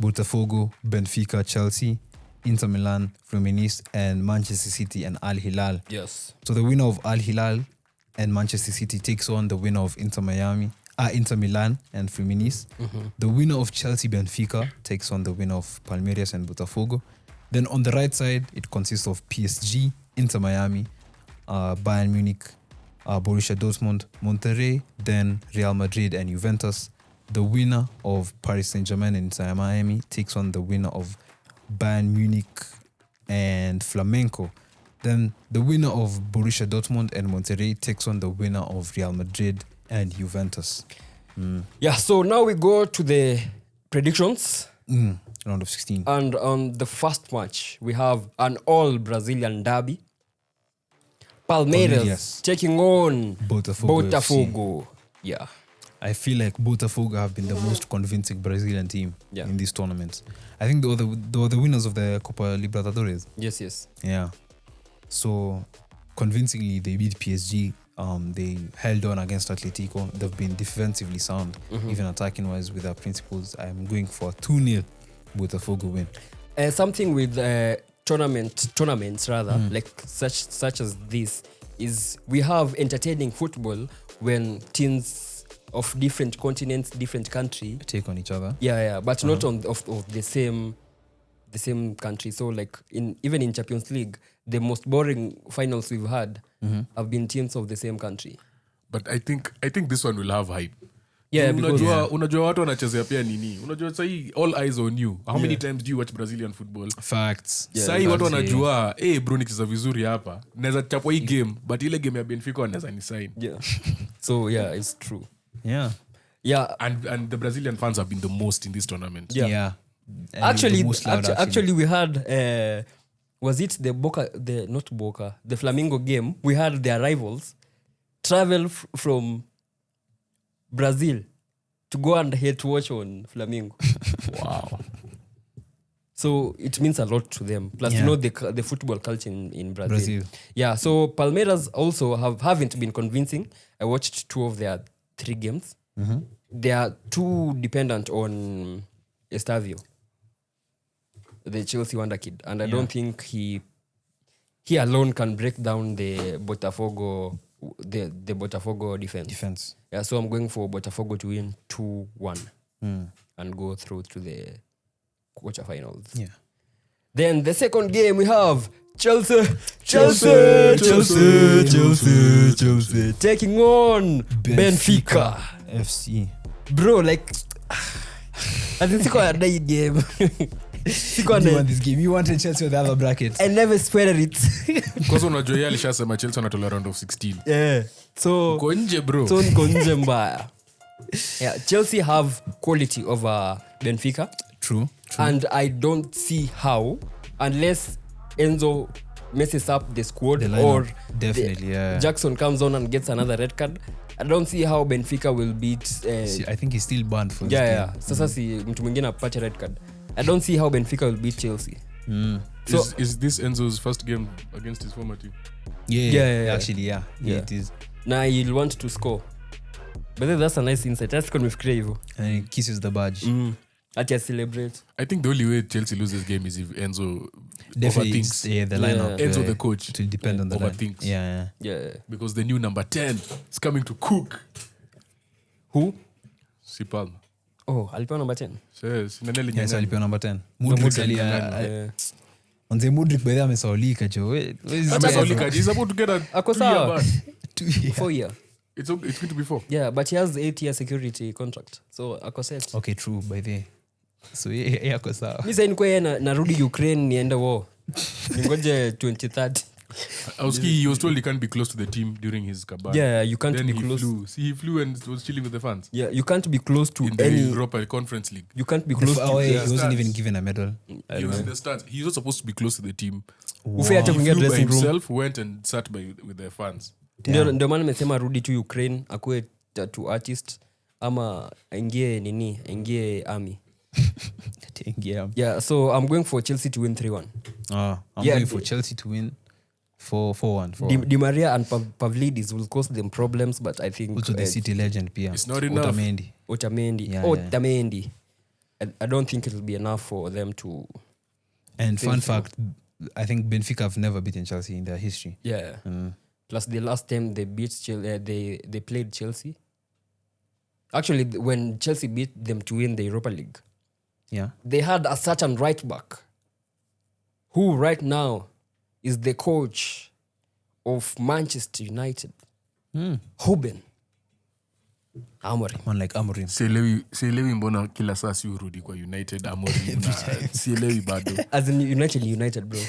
Botafogo, Benfica, Chelsea, Inter Milan, Fluminense, and Manchester City and Al Hilal. Yes. So the winner of Al Hilal and Manchester City takes on the winner of Inter Milan and Fluminense. The winner of Chelsea, Benfica, takes on the winner of Palmeiras and Botafogo. Then on the right side, it consists of PSG, Inter Miami, Bayern Munich, Borussia Dortmund, Monterrey, then Real Madrid and Juventus. The winner of Paris Saint-Germain and Inter Miami takes on the winner of Bayern Munich and Flamenco. Then the winner of Borussia Dortmund and Monterrey takes on the winner of Real Madrid and Juventus. Yeah, so now we go to the predictions. Round of 16. And on the first match, we have an all-Brazilian derby. Palmeiras taking on Botafogo. Yeah. I feel like Botafogo have been the most convincing Brazilian team in these tournaments. I think they were the winners of the Copa Libertadores. Yes. Yeah. So convincingly they beat PSG. They held on against Atletico. They've been defensively sound, even attacking wise with their principles. I'm going for a 2-0 Botafogo win. Something with tournaments rather, like such as this, is we have entertaining football when teams of different continents, different country take on each other. Yeah, but not on of the same country. So like even in Champions League, the most boring finals we've had have been teams of the same country. But I think this one will have hype. Yeah, unajua watu wanachezea pia nini? Unajua sahi all eyes on you. How many times do you watch Brazilian football? Facts. Sahi watu wanajua, bro nikicheza vizuri hapa. Naweza chapwa hii game, but ile game ya Benfica wanaweza ni sign. Yeah. So it's true. Yeah. And the Brazilian fans have been the most in this tournament. Yeah. Actually we had was it the Flamengo game? We had their rivals travel from Brazil to go and hate watch on Flamengo. Wow. So it means a lot to them. Plus, the football culture in Brazil. Yeah, so Palmeiras also haven't been convincing. I watched 2 of their 3 games. They are too dependent on Estavio, the Chelsea wonder kid. And I don't think he alone can break down the Botafogo defense. Yeah, so I'm going for Botafogo to win 2-1 and go through to the quarterfinals. Yeah. Then the second game we have Chelsea taking on Benfica FC. Bro, like I think it's a day game. You won this game. You wanted Chelsea with the other bracket. I never swear it. Because unajua yeye alishasema Chelsea wanatolewa round of 16. Yeah. So uko nje bro. So niko nje mbaya. Yeah, Chelsea have quality over Benfica. True. And I don't see how, unless Enzo messes up the squad or definitely Jackson comes on and gets another red card, I don't see how Benfica will beat I think he's still banned for this game. Sasa si mtu mwingine apate red card. I don't see how Benfica will beat Chelsea. So is this Enzo's first game against his former team? Yeah. Actually, it is. Now he'll want to score. But that's a nice insight. That's going to be crazy. And he kisses the badge. At your celebrate. I think the only way Chelsea loses game is if Enzo Definitely, overthinks. the lineup. Enzo, the coach, to depend on the line. overthinks. Yeah. Because the new number 10 is coming to cook. Who? Si Palma. Oh, alipewa number 10. Says, Naneli Yes, Nyang'ani. alipewa number 10. Mudrik Manze Mudrik by the way amesaulika jo. Amesaulika. He's about to get a Ako 2-year sawa. ban. 4 year. It's going to be 4. Yeah, but he has 8-year security contract. So ako set. Okay, true by the way. So yako sawa. Mimi sasa niko yeye narudi Ukraine niende war. Ningoje 2030. He was told he can't be close to the team during his cabal. Yeah, you can't Then be he close. flew. See, he flew and was chilling with the fans Yeah, you can't be close to in the any. Europa Conference League. You can't be close to. He Yeah, wasn't stands. even given a medal. He was in the stands. He was supposed to be close to the team. Ufe hata He kuingia flew by dressing room. himself, went and sat with the fans. Ndio maana nimesema rudi tu Ukraine akuwe tattoo artist ama aingie army. Yeah, so I'm going for Chelsea to win 3-1. I'm going for Chelsea to win 4-1. Di Maria and Pavlidis will cause them problems, but I think Also the City legend pia. It's not enough. Otamendi. Yeah, Otamendi. I don't think it'll be enough for them to. And fun fact, I think Benfica have never beaten Chelsea in their history. Yeah. Plus the last time they beat Chelsea, they played Chelsea. Actually, when Chelsea beat them to win the Europa League, Yeah. they had a certain right back who right now is the coach of Manchester United. Ruben Amorim. Man like Amorim. Sielewi mbona kila saa si urudi kwa United Amorim. Sielewi bado. As in United, bro.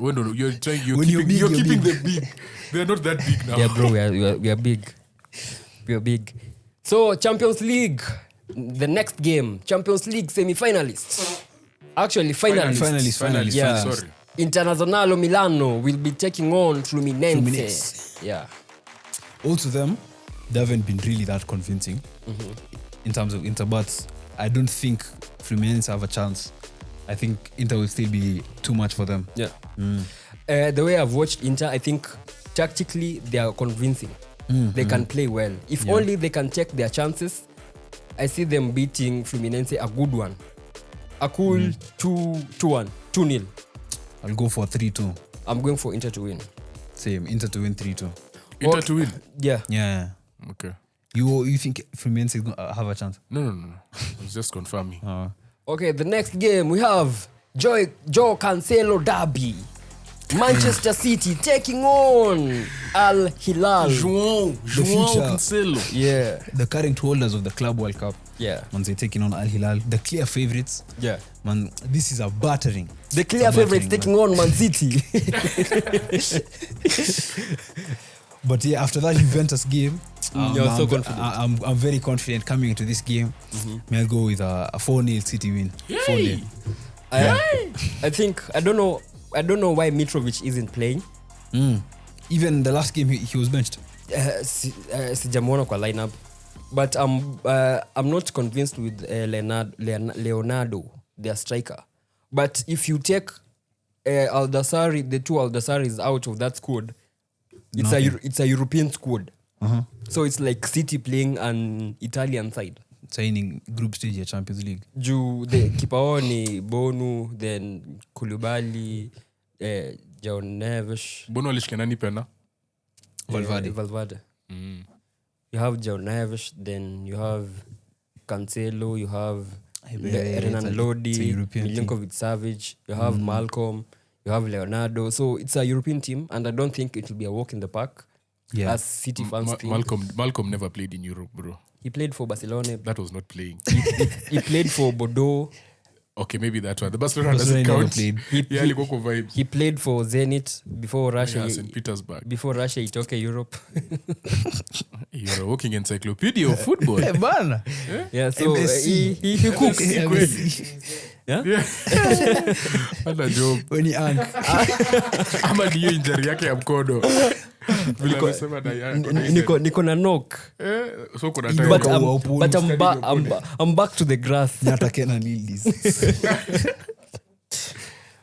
You're You're keeping big. them big. They're not that big now. Yeah, bro, we are big. We are big. So, Champions League, the next game, Champions League semi-finalists. Actually, finalists. Yeah. Sorry. Internazionale Milano will be taking on Fluminense. Yeah. Also them, they haven't been really that convincing in terms of Inter, but I don't think Fluminense have a chance. I think Inter will still be too much for them. Yeah. The way I've watched Inter, I think tactically they are convincing. They can play well. If only they can take their chances, I see them beating Fluminense a good one. A cool 2-1, 2-0. I'll go for 3-2. I'm going for Inter to win. Same, Inter to win 3-2. Inter to win. Yeah. Yeah. Okay. You think Fluminense is going to have a chance? No. I was just confirming. Okay, the next game we have Joe Cancelo derby. Manchester City taking on Al Hilal. João future. Cancelo. Yeah. The current holders of the Club World Cup. Yeah. Man, they're taking on Al Hilal. The clear favorites. Yeah. Man, this is a battering. The clear favorites taking on Man City. But yeah, after that Juventus game, You're so confident. I'm very confident coming into this game. May I go with a 4-0 City win. 4-0. I think I don't know why Mitrovic isn't playing. Even the last game he was benched. Sijamuona kwa lineup, but I'm not convinced with Leonardo, their striker. But if you take Aldasari, the two Aldasaris out of that squad, it's a European squad. So it's like City playing an Italian side. Signing group stage at Champions League. Juu the keeper wao ni Bonu, then Koulibaly, João Neves. Bono alishika nani pena? Valverde. You have João Neves, then you have Cancelo, you have Renan Lodi, Milinkovic-Savic, you have Malcolm, you have Leonardo. So it's a European team, and I don't think it will be a walk in the park. Yeah. As City fans think. Malcolm never played in Europe, bro. He played for Barcelona. That was not playing. He played for Bordeaux. Okay, maybe that's why. The Barcelona doesn't never count. played. Yeah, alikuwa kwa vibes. He played for Zenit before Russia. Yeah, St. Petersburg. Before Russia itoke Europe. You're a walking encyclopedia of football. Bana. Yeah, so he cooks. Yeah? Hana job. When he ank. Ama ni hiyo injury yake ya mkono. Vile amesema Niko na knock. So kuna But time. I'm back to the grass. Nyata Kenan Lilies.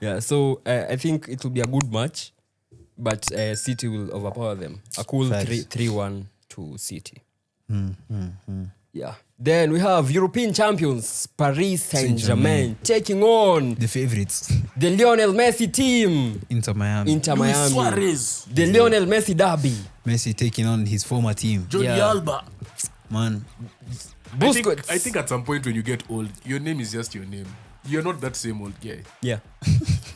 Yeah, so I think it will be a good match, but City will overpower them. A cool 3-1 to City. Yeah. Then we have European champions Paris Saint-Germain taking on The favorites. the Lionel Messi team. Inter Miami. Inter Luis Miami. Suarez. The Lionel Messi derby. Messi taking on his former team. Jordi Yeah. Alba. Man. Busquets. I think at some point when you get old, your name is just your name. You're not that same old guy. Yeah.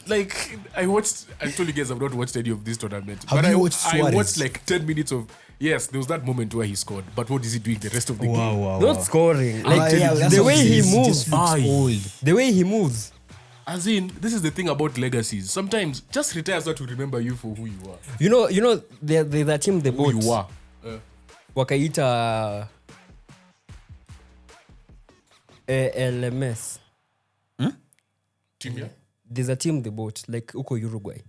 Like, I told you guys I've not watched any of this tournament. Have but you watched I Suarez? watched like 10 minutes of, yes, there was that moment where he scored. But what is he doing the rest of the game? Wow. Not scoring. Like that's the what way it he is. moves. Just looks old. The way he moves. As in, this is the thing about legacies. Sometimes just retire so to remember you for who you are. You know, there's a team they bought. Who you are. Wakaita LMS. Team, yeah? There's a team they bought, like uko Uruguay.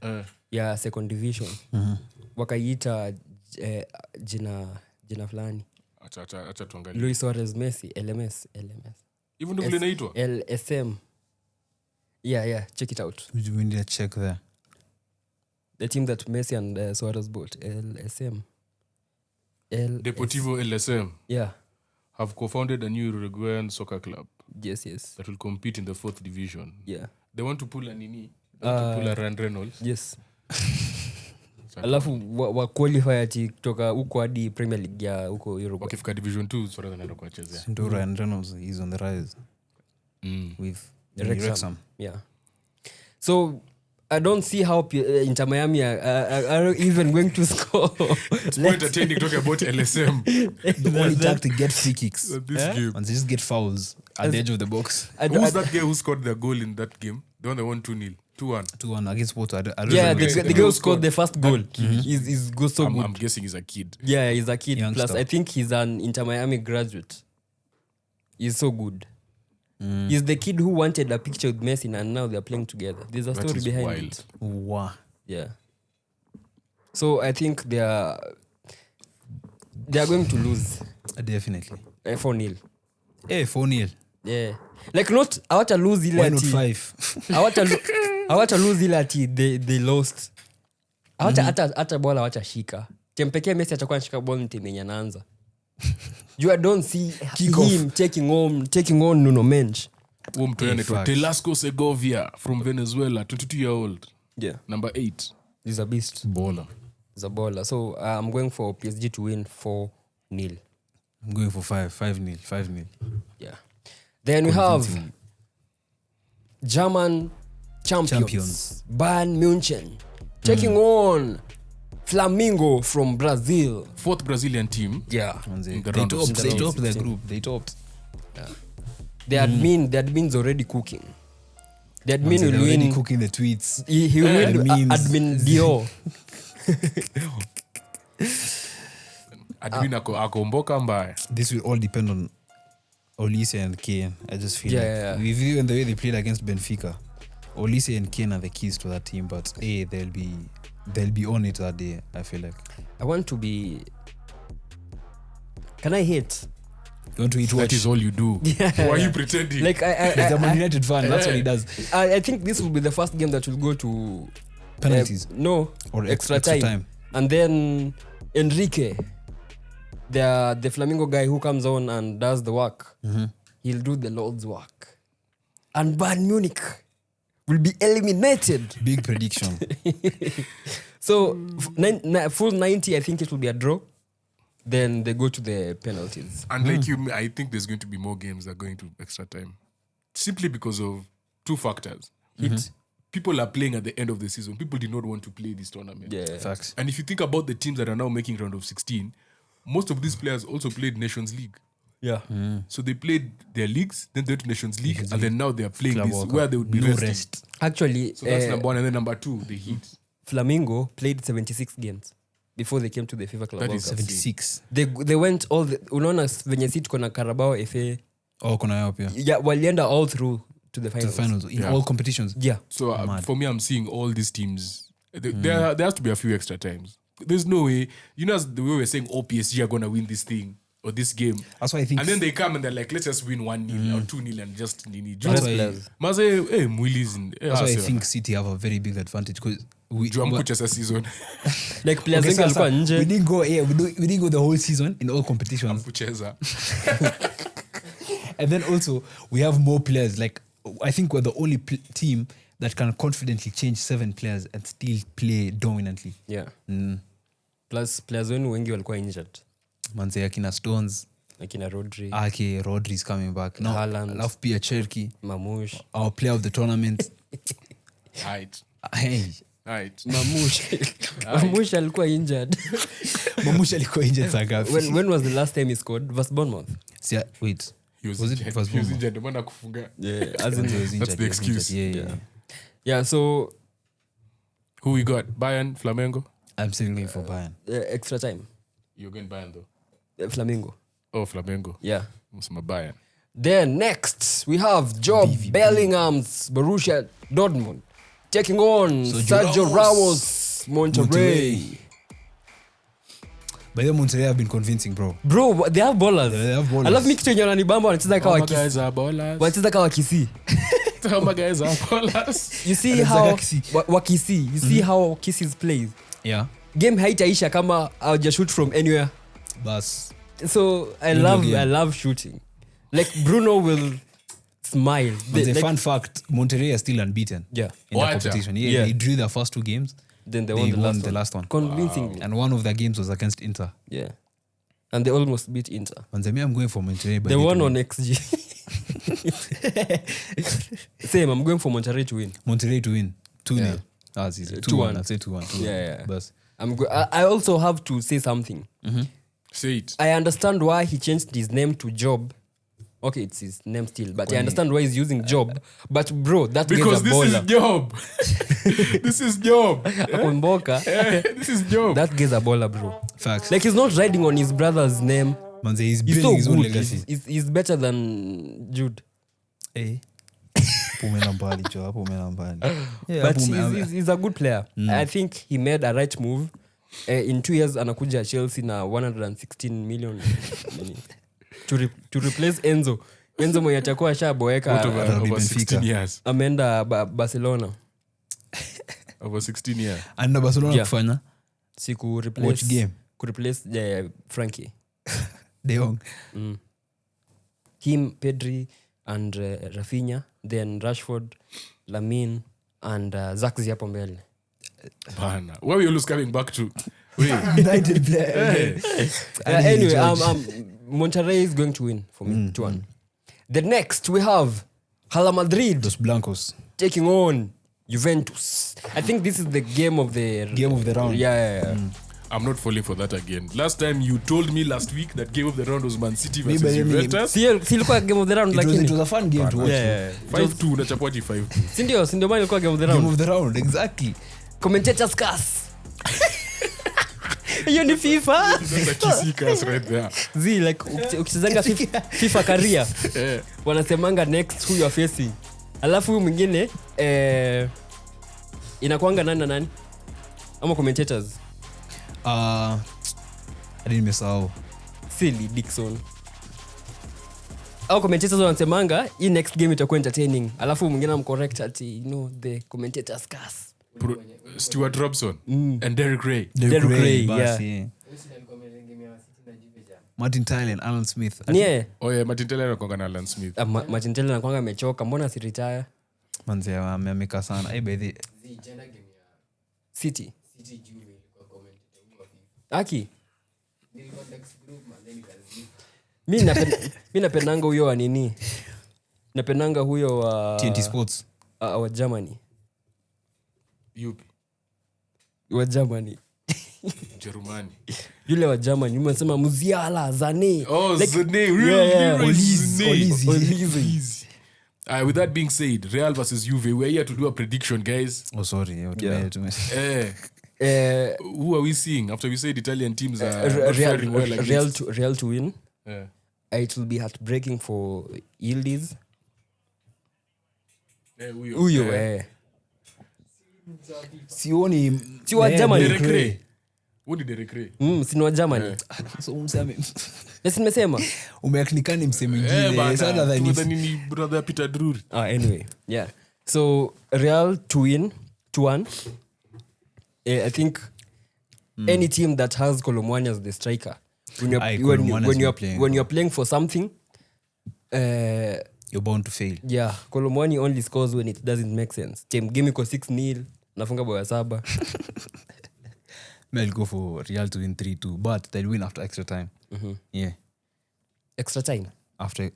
Yeah, second division. Wakaiita jina fulani. Acha tuangalie. Luis Suarez Messi, LMS. Even though vile inaitwa? LSM. Yeah, check it out. We need to check there. The team that Messi and Suarez bought, LSM. Deportivo LSM Yeah. have co-founded a new Uruguayan soccer club Yes. that will compete in the 4th division. Yeah. They want to pull a Nini. They want to pull a Ryan Reynolds. Yes. Alafu wa qualify ati kutoka huko hadi Premier League ya huko Uruguay. Wakifika division 2 Suarez anaenda kuwachezea. Ndura and Reynolds is on the rise. With Wrexham. Yeah. So I don't see how Inter Miami are even going to score. It's more entertaining talking about LSM. The only tactic to get free kicks. This game. And they just get fouls at the edge of the box. Who's that guy who scored the goal in that game? The one that won 2-0. 2-1. 2-1 against Porto. I don't Yeah, remember. the guy who scored the first goal. He's go so good. I'm guessing he's a kid. Yeah, he's a kid. Youngster. Plus, I think he's an Inter Miami graduate. He's so good. He's the kid who wanted a picture with Messi and now they're playing together. There's a That story is behind wild. it. Wow. Yeah. So I think they are going to lose Definitely. 4-0. Hey, 4-0. Yeah. Like not hawata lose ile Why not ati 5? hawata lose ile ati they lost. Hata bola hawatashika. Timu pekee Messi atakuwa anashika ball timu yenye anaanza. You don't see him taking on Nuno Mendes. Mtu anaitwa Telasco Segovia from Venezuela, 22-year-old. Yeah. Number 8. He's a beast. Baller. He's a baller. So I'm going for PSG to win 4-0. I'm going for 5-0. Yeah. Then we have German champions. Bayern Munich taking on Flamengo from Brazil. 4th Brazilian team. Yeah. In the They round of topped 16. their group. They topped. The admin's already cooking. The admin They're will already win. cooking the tweets. He will win memes. admin Dio. Admin akomboka mbaya. This will all depend on Olise and Kane. I just feel Yeah. With you and the way they played against Benfica, Olise and Kane are the keys to that team. But they'll be on it that day. I feel like. I want to be. Can I hate? You want to eat That watch? is all you do. Why are you pretending? Like He's a Man United fan. That's what he does. I think this will be the first game that will go to Penalties. No, Or extra extra time. time. And then Enrique, the Flamingo guy who comes on and does the work, he'll do the Lord's work. And Bayern Munich will be eliminated. Big prediction. So full 90, I think it will be a draw. Then they go to the penalties. And like you, I think there's going to be more games that are going to extra time. Simply because of 2 factors. People are playing at the end of the season. People did not want to play this tournament. Yeah. Facts. And if you think about the teams that are now making round of 16, most of these players also played Nations League. Yeah. So they played their leagues, then they went to Nations League, and then now they are playing Club this World Cup. where they would be No resting. rest. Actually, So that's number 1. And then number 2, the Heat. Flamingo played 76 games before they came to the FIFA Club That World is Cup. 76. They went all the unaona venye si tuko na Carabao FA. Oh, kuna yao pia. Yeah, walienda all through to the To finals. the finals in Yeah. all competitions. Yeah. So Mad. for me, I'm seeing all these teams. There has to be a few extra times. There's no way. You know, as the way we're saying, oh, PSG are going to win this thing or this game. That's why I think. And then they come and they're like, let's just win 1-0 or 2-0 and just nini. That's why- Maze, Mwilis in. That's why I think City have a very big advantage because we Juamkucha season. Like players Okay, wengi sasa, walikuwa nje. we didn't go the whole season in all competitions. Kucheza. And then also we have more players. Like I think we're the only team that can confidently change 7 players and still play dominantly. Yeah. Plus players wenu wengi walikuwa injured. Manze akina Stones, akina Rodri. Rodri's coming back. No, Haaland. I love Pierre Cherki. Mamouche. Our player of the tournament. Hey. Mamouche alikuwa injured. Mamouche alikuwa injured Sagafi. When was the last time he scored? Was Bournemouth? Wait. Was it injured? Mbona kufunga? Yeah, as in that's the excuse. Yeah, so who we got? Bayern, Flamengo? I'm still going for Bayern. Extra time. You're going Bayern though? Flamengo. Oh, Flamengo. Yeah. Musema Bayern. Then next, we have Job Bellingham's Borussia Dortmund taking on Sergio Ramos Monterrey. By the Monterrey have been convincing, bro. Bro, they have ballers. I love kitu yenye wananibamba wanacheza kama Kisii. Guys are ballers. Wanacheza kama Kisii. Some guys are ballers. You see how Wakisi, you see how Kisii plays. Yeah. Game haitaisha kama I'll just shoot from anywhere. Bas. So I love shooting. Like Bruno will smile. The fun fact, Monterrey are still unbeaten. Yeah. In the competition. Yeah. They drew their first 2 games. Then they won the last one. Convincingly. Wow. And one of their games was against Inter. Yeah. And they almost beat Inter. Manzemi, I'm going for Monterrey. They won on XG. Same, I'm going for Monterrey to win. Monterrey to win. 2-0. Yeah. 2-1. I'd say 2-1. Yeah. Bas. I also have to say something. Mm-hmm. Say it. I understand why he changed his name to Job. Okay, it's his name still, but I understand why he's using Job. But bro, that because guy's a baller. This is Job. Akumboka. This is Job. That guy's a baller, bro. Facts. Like he's not riding on his brother's name. Manze, he's He's building so his own good. legacy. He's better than Jude. Hey. Pumela mbali, Joe. Pumela mbali. But he's a good player. I think he made a right move. In 2 years, anakuja Chelsea na 116 million to replace Enzo. Enzo mwenye atakuwa ashaboeka over 16 years. Ameenda Barcelona. Over 16 years. And Barcelona kufanya? Si ku replace. Watch game. Ku replace Frankie. De Jong. Him, Pedri, and Rafinha. Then Rashford, Lamine, and Zaxi hapo mbele. Bana. Where are you always coming back to? United player. Anyway, Monterrey is going to win for me. 2-1. The next we have Hala Madrid. Los Blancos. Taking on Juventus. I think this is the game of the round. Yeah. I'm not falling for that again. Last time you told me last week that game of the round was Man City versus Juventus. Ilikuwa game of the round lakini. It was a fun game to watch. Yeah. 5-2 unachapwaji 5-2. Sindio maana ilikuwa game of the round. Game of the round, exactly. Commentators cast. Hiyo ni FIFA. That's a kissy cast right there. Like ukichezanga FIFA career. Wanasemanga next who you are facing. Alafu huyu mwingine inakuanga nani na nani? Ama commentators. I didn't miss out. Silly Dixon. Au commentators wanasemanga hii next game itakuwa entertaining. Alafu mwingine amcorrect ati the commentators cast. Stuart Robson and Derek Ray. Derek Ray, yeah. Martin Tyler and Alan Smith. Yeah. Oh yeah, Martin Tyler anakuanga na Alan Smith. Martin Tyler anakuanga amechoka. Mbona si retire? Manze ameka sana. By the City Juve ilikuwa commentator. Aki. Mimi napendanga huyo wa nini? Napendanga huyo wa TNT Sports. Wa Germany. Yupi? Wa Germany. Germany. Yule wa Germany, umesema Musiala, Zane. Oh, like, Zane. Really? Olise. With that being said, Real versus Juve, we're here to do a prediction, guys. Oh, sorry. Who are we seeing? After we said Italian teams are faring well like Real to win. Yeah. It will be heartbreaking for Yildiz. Uyo. Sioni. Si wa Germany. Derek Ray. What did Derek Ray? Si wa Germany. So umseme. Yes, nimesema. Umeaknikani msemingine. Sana than brother Peter Drury. Anyway, yeah. So Real to win 2-1. I think any team that has Colomwani as the striker, when you're playing for something, you're bound to fail. Yeah, Kolomwani only scores when it doesn't make sense. Game iko 6-0, nafunga bao ya 7. I'll go for Real to win 3-2, but they'll win after extra time. Yeah. Extra time. After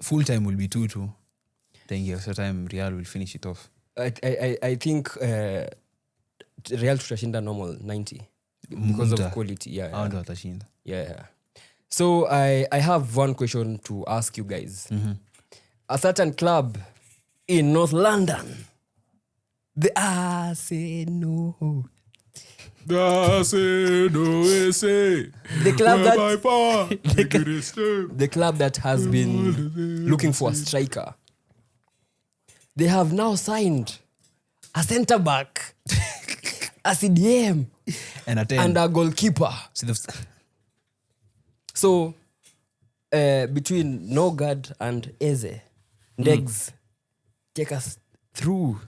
full time will be 2-2. Then extra time Real will finish it off. I think Real tutashinda normal 90 because of quality. Yeah. So I have one question to ask you guys. A certain club in North London, the Arsenal. The club that has been looking for a striker. They have now signed a centre back, a CDM, and a goalkeeper. So between Nogard and Eze, Ndegs, take us through.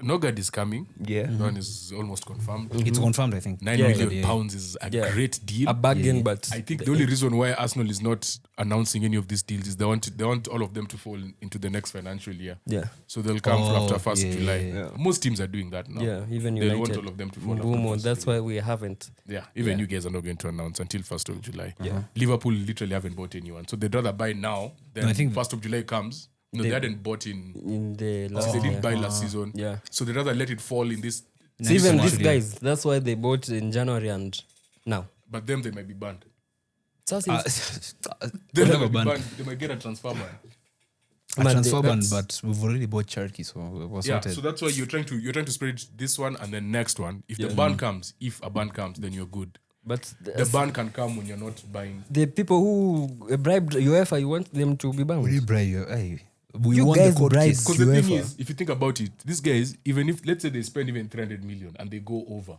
Nogard is coming. Yeah. That one is almost confirmed. It's confirmed, I think. 9 million pounds is a great deal. A bargain, but I think the only reason why Arsenal is not announcing any of these deals is they want all of them to fall into the next financial year. Yeah. So they'll come after 1st July. Yeah. Most teams are doing that now. Yeah, even they United. want all of them to fall after 1st That's why we haven't. Yeah, even you guys are not going to announce until 1st of July. Yeah. Liverpool literally haven't bought anyone. So they'd rather buy now than 1st of July comes. No, they hadn't bought in the last they didn't buy last season. Yeah. So they'd rather let it fall in this. So even these guys, that's why they bought in January and now. But them, they might be banned. They never banned. They might get a transfer ban. A transfer ban, but we've already bought Cherokee, so it was sorted. So that's why you're trying to spread this one and then next one. If a ban comes, then you're good. But the ban can come when you're not buying. The people who bribed UEFA, you want them to be banned? We bribe you. We you want guys the court case. Because the thing is, if you think about it, these guys, even if let's say they spend even 300 million and they go over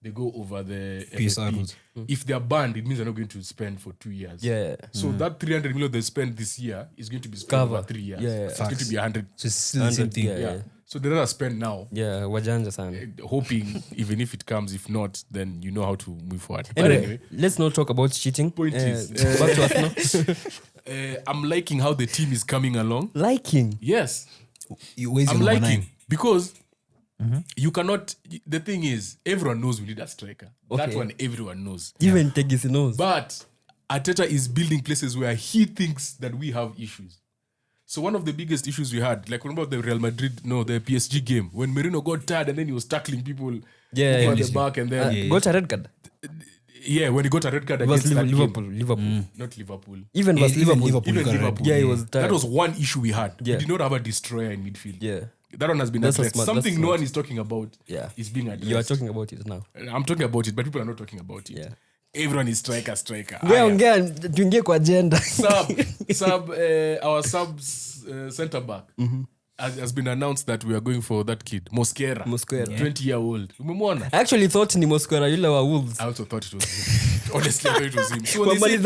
the PSR rules. If they're banned, it means they're not going to spend for 2 years. Yeah. So that 300 million they spend this year is going to be spent over 3 years. Yeah. It's going to be 100. So it's still the same thing. Yeah. So they rather spend now. Yeah, wajanja sana. Hoping even if it comes, if not, then you know how to move forward. Anyway, let's not talk about cheating. Point is, back to Arsenal. I'm liking how the team is coming along. Liking? Yes. I'm liking because you cannot. The thing is, everyone knows we need a striker. Okay. That one everyone knows. Even Tegisi knows. But Arteta is building places where he thinks that we have issues. So one of the biggest issues we had, like remember the the PSG game when Merino got tired and then he was tackling people at the back and then got a red card. Yeah, when he got a red card against Liverpool. Not Liverpool. Even Liverpool. Yeah, he was tired. That was one issue we had. Yeah. We did not have a destroyer in midfield. Yeah. That one has been addressed. Something no one is talking about is being addressed. You are talking about it now. I'm talking about it, but people are not talking about it. Yeah. Everyone is striker. Tuingie kwa agenda. Our subs centre back has been announced that we are going for that kid, Mosquera. 20-year-old. Umemwona? I actually thought ni Mosquera yule wa Wolves. I also thought it was him. Honestly, I thought it was him. So when they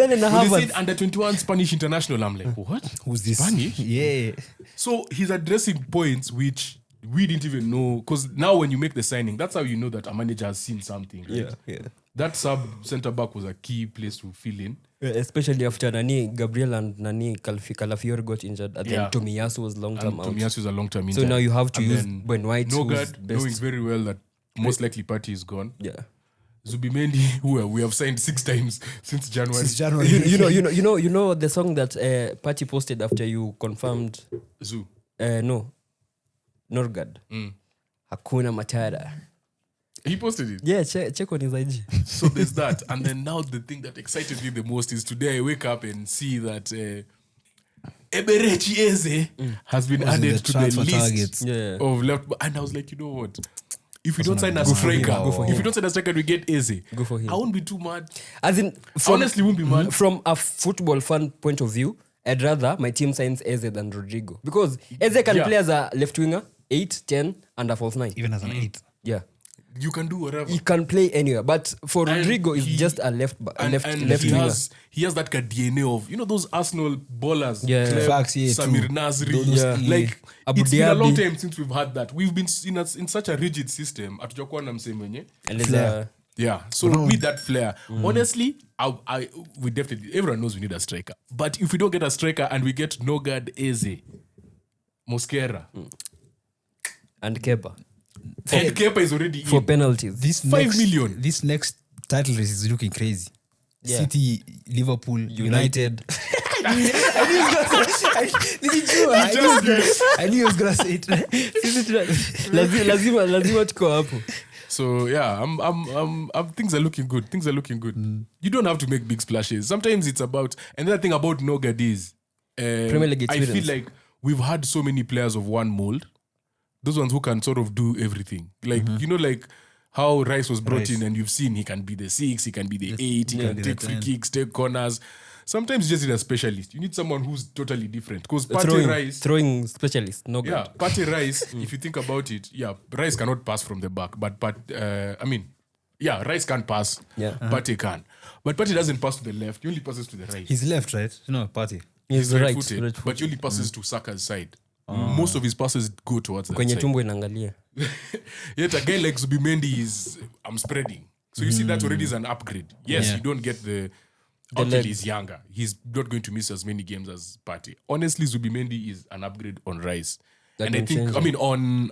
said under 21 Spanish international, I'm like, what? Who's this? Spanish? Yeah. So he's addressing points which we didn't even know. Because now when you make the signing, that's how you know that a manager has seen something. Right? Yeah. That sub centre back was a key place to fill in. Especially after Gabriel and Calafiori got injured. And then Tomiyasu was long-term out. Tomiyasu is a long-term injury. So now you have to use Ben White. Nogard, knowing very well that most likely Partey is gone. Yeah. Zubimendi, who we have signed 6 times since January. You know the song that Partey posted after you confirmed Zu. No. Norgard. Hakuna Matata. He posted it. Yeah, check on his IG. So there's that. And then now the thing that excited me the most is today I wake up and see that Eberechi Eze has been added to the list of left. And I was like, you know what? If we don't sign a striker, we get Eze. Go for him. I won't be too mad. As in, honestly, won't be mad. From a football fan point of view, I'd rather my team signs Eze than Rodrigo. Because Eze can play as a left winger, 8, 10, and a false 9. Even as an 8. Yeah. You can do whatever. He can play anywhere. But for Rodrigo, it's just a left winger. He has that DNA of, those Arsenal ballers. Yeah. Samir Nasri. Like, it's been a long time since we've had that. We've been in such a rigid system. Hatujakuwa na msee mwenye. Yeah, so with that flair, honestly, we definitely, everyone knows we need a striker. But if we don't get a striker and we get Nogard, Eze, Mosquera, And Kepa. and Kepa is already For in. penalties. This 5 million. This next title race is looking crazy. Yeah. City, Liverpool, United. I knew he was gonna say it. lazima tuko hapo. So yeah, I'm things are looking good. Things are looking good. You don't have to make big splashes. Sometimes it's about, another thing about Nogard is Premier League I experience. feel like we've had so many players of one mold. Those ones who can sort of do everything. Like you know, like how Rice was brought in, and you've seen he can be the 6, he can be the 8, he can take free kicks, take corners. Sometimes you just need a specialist. You need someone who's totally different. Because throwing specialist, no good. Yeah, Partey Rice, if you think about it, Rice cannot pass from the back. But Rice can't pass. Yeah. Partey can. But Partey doesn't pass to the left. He only passes to the right. He's left, right? No, Party. He's right-footed, right. but he only passes to Saka's side. Most of his passes go towards that Kwenye side. tumbo inaangalia. Yet a guy like Zubimendi is, I'm spreading. So you see that already is an upgrade. Yes, you don't get the actually he's younger. He's not going to miss as many games as Partey. Honestly, Zubimendi is an upgrade on Rice. That and I can think, change I mean,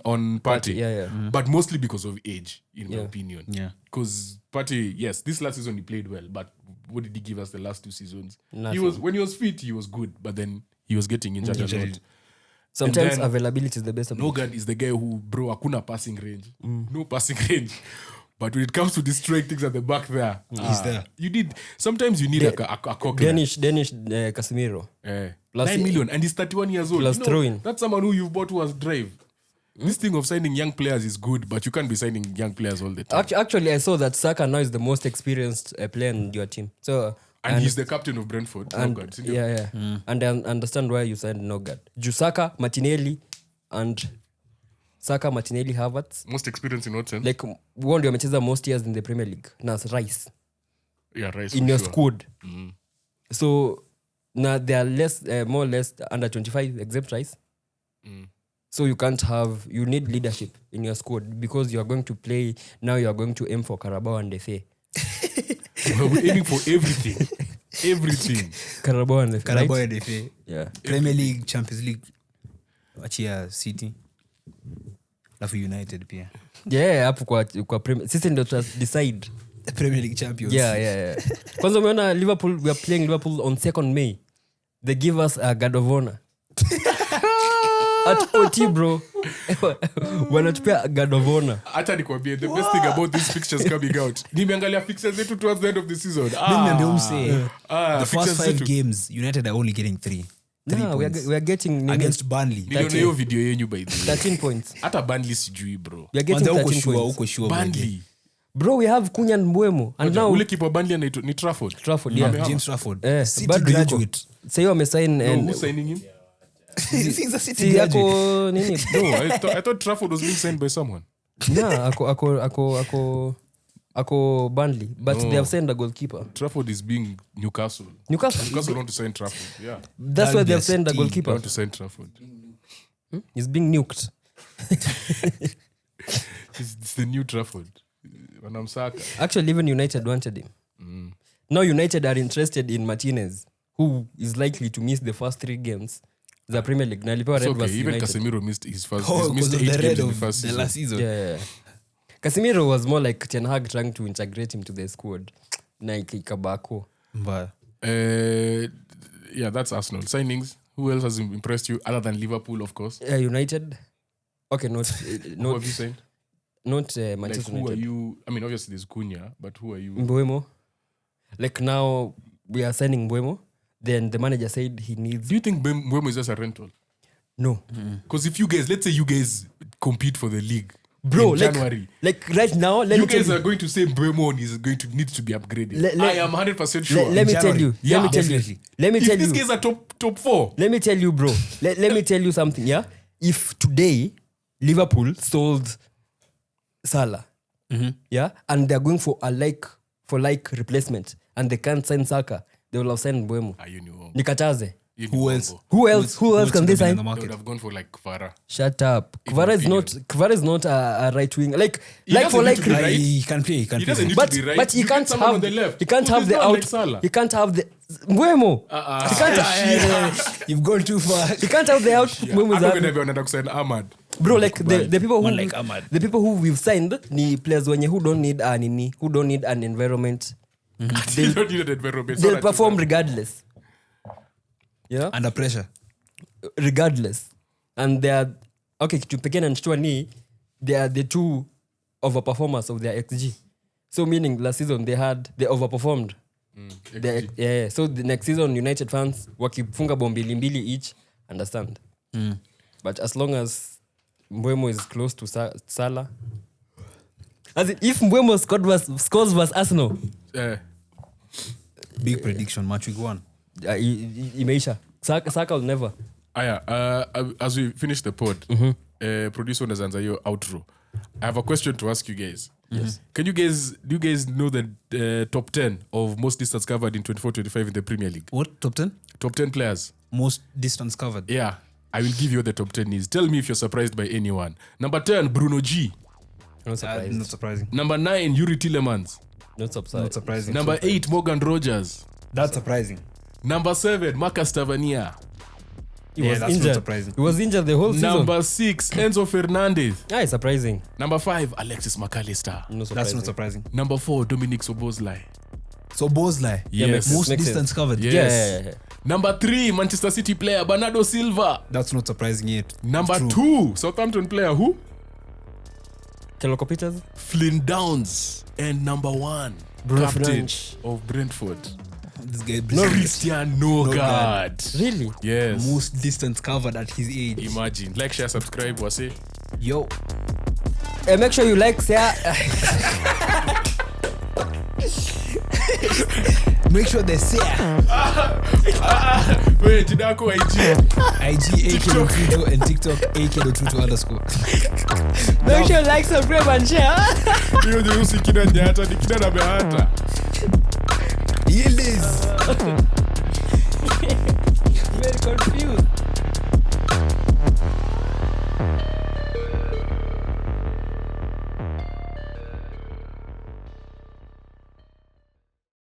on Partey. Yeah. But mostly because of age, in my opinion. Yeah. Because Partey, yes, this last season he played well, but what did he give us the last 2 seasons? Nothing. When he was fit, he was good, but then he was getting injured a lot. Sometimes then availability is the best ability. Nogard is the guy who, bro, hakuna passing range. No passing range. But when it comes to destroying things at the back there, He's there. Sometimes you need a cockler. Danish Casemiro. 9 Plus- million, and he's 31 years old. plus throwing. That's someone who you've bought who has drive. This thing of signing young players is good, but you can't be signing young players all the time. Actually, I saw that Saka now is the most experienced player in your team. So And he's the captain of Brentford. Nogard. And I understand why you signed Nogard. Saka, Martinelli, and Saka, Martinelli, Havertz. Most experienced in what sense? Like one ndio amecheza most years in the Premier League. Na Rice Yeah, Rice. in your sure. squad. So now they are more or less under 25 exempt Rice. So you need leadership in your squad because you are going to play, now you are going to aim for Carabao and FA. We're aiming for everything. Everything. Carabao and FA. Carabao right? and FA. Yeah. Premier League, Champions League. Achia City. Alafu United pia. Yeah, hapo kwa Premier. Sisi ndio decide. The Premier League champions. Yeah. Kwanza umeona Liverpool, we are playing Liverpool on 2nd May. They give us a guard of honor. At OT, bro. Wanatupea guard of honor. Hata nikwambie, the best thing about these fixtures coming out, nimeangalia fixtures zetu towards the end of the season. The first 5 games, United are only getting 3. No, we are getting against Burnley. Niliona hiyo video yenyu by the way. 13 points. Hata Burnley sijui, bro. We are getting 13 points. Uko sure. Burnley. Bro, we have Cunha and Mbeumo. And now Ule keeper Burnley anaitwa ni Trafford. yeah. James Trafford. City City graduate. graduate. Sasa wamesign No, and who's signing him? He's a City si graduate. yako nini? No, I thought Trafford was being signed by someone. Yeah, ako Burnley, but they have signed a goalkeeper. Trafford is being Newcastle. Newcastle Want to sign Trafford. Yeah. That's why they have signed a They goalkeeper. want to sign Trafford. He's being nuked. It's the new Trafford. Wanamsaka. Actually, even United wanted him. Now United are interested in Martinez, who is likely to miss the first 3 games. The Premier League. Nalipewa It's red okay. versus Even United. Casemiro missed his first. Oh, He's missed because of 8 the games red in the of first the season. last season. Yeah. Casemiro was more like Ten Hag trying to integrate him to the squad. Like Kabako. But Yeah, that's Arsenal. Signings. Who else has impressed you other than Liverpool, of course? United. Okay, Who have you signed? not Like, Manchester who are United. you? I mean, obviously there's Cunha, but who are you? Mbeumo. Like now we are signing Mbeumo. Then the manager said he needs Do you think Mbeumo is just a rental? no. Because if you guys, let's say you guys compete for the league, Bro, in like, January, like right now, let you me tell guys you. are going to say Mbeumo is going to need to be upgraded. I I am 100% sure. Let me tell you. Yeah, let me tell you. definitely. Let me if tell these you. guys are top 4, Let me tell you, bro. Let me tell you something, yeah? If today Liverpool sold Salah, yeah, and they're going for a like replacement, and they can't sign Saka, they will have signed Mbeumo. you know. Nikataze. Hiyo ni Who uongo. else? Who else can they should have been in sign? the They would market? have gone for like Kvara. Shut up. In Kvara my is not a right wing. Like doesn't for need like to be right. He can play. He can He play. doesn't need but to be right. but he You get can't someone have on the left. he can't Who have is the not out like Salah. he can't have the Mbeumo. He can't You've gone too far. he can't have the output Yeah. Mbeumo I'm not is gonna be on kusign Ahmad. bro like the people who Man like Ahmad. the people who we've signed ni players wenye who don't need who don't need an environment. They don't need an environment. They'll perform regardless. Yeah? Under pressure. Regardless. And they are okay, kitu pekee nanishtua ni they are the two overperformers of their XG. So meaning last season they overperformed. Yeah. So the next season United fans wakifunga bao mbili each, understand. But as long as Mbeumo is close to Salah, as if Mbeumo scores versus Arsenal, Big prediction. Match week 1. imeisha. Saka will never. As we finish the pod, producer unaanza hiyo outro. I have a question to ask you guys. Yes. Do you guys know the top 10 of most distance covered in 24-25 in the Premier League? What? Top 10? Top 10 players. Most distance covered. Yeah. I will give you what the top 10 is. Tell me if you're surprised by anyone. Number 10, Bruno G. Not surprised. Not surprising. Number 9, Yuri Tillemans. Not surprised. Not surprising. Number 8, Morgan Rogers. That's surprising. Number 7, Marcus Tavernier. He Yeah, was that's not injured. surprising. He was injured the whole season. Number 6, Enzo Fernandez. It's surprising. Number 5, Alexis McAllister. Not surprising. That's not surprising. Number 4, Dominic Soboslai. So Bosley. Yes. Most Makes distance sense. covered. Yes. Yeah. Number 3, Manchester City player Bernardo Silva. That's not surprising yet. Number True. 2, Southampton player who? Keloko Peters? Flynn Downs. And number 1, Bruno captain Fernandes. of Brentford. This guy Christian Nogard. Really? Yes. most distance covered at his age. Imagine. Like, share, subscribe, wase. Yo. Make sure you like, share. Make sure they share. Wait, Jidako IG. IG AK.Tuto and TikTok AK.Tuto_. Make sure you like, subscribe, and share. Hiyo jeusi kina nyata, ni kina na behata. Yildiz. Very confused.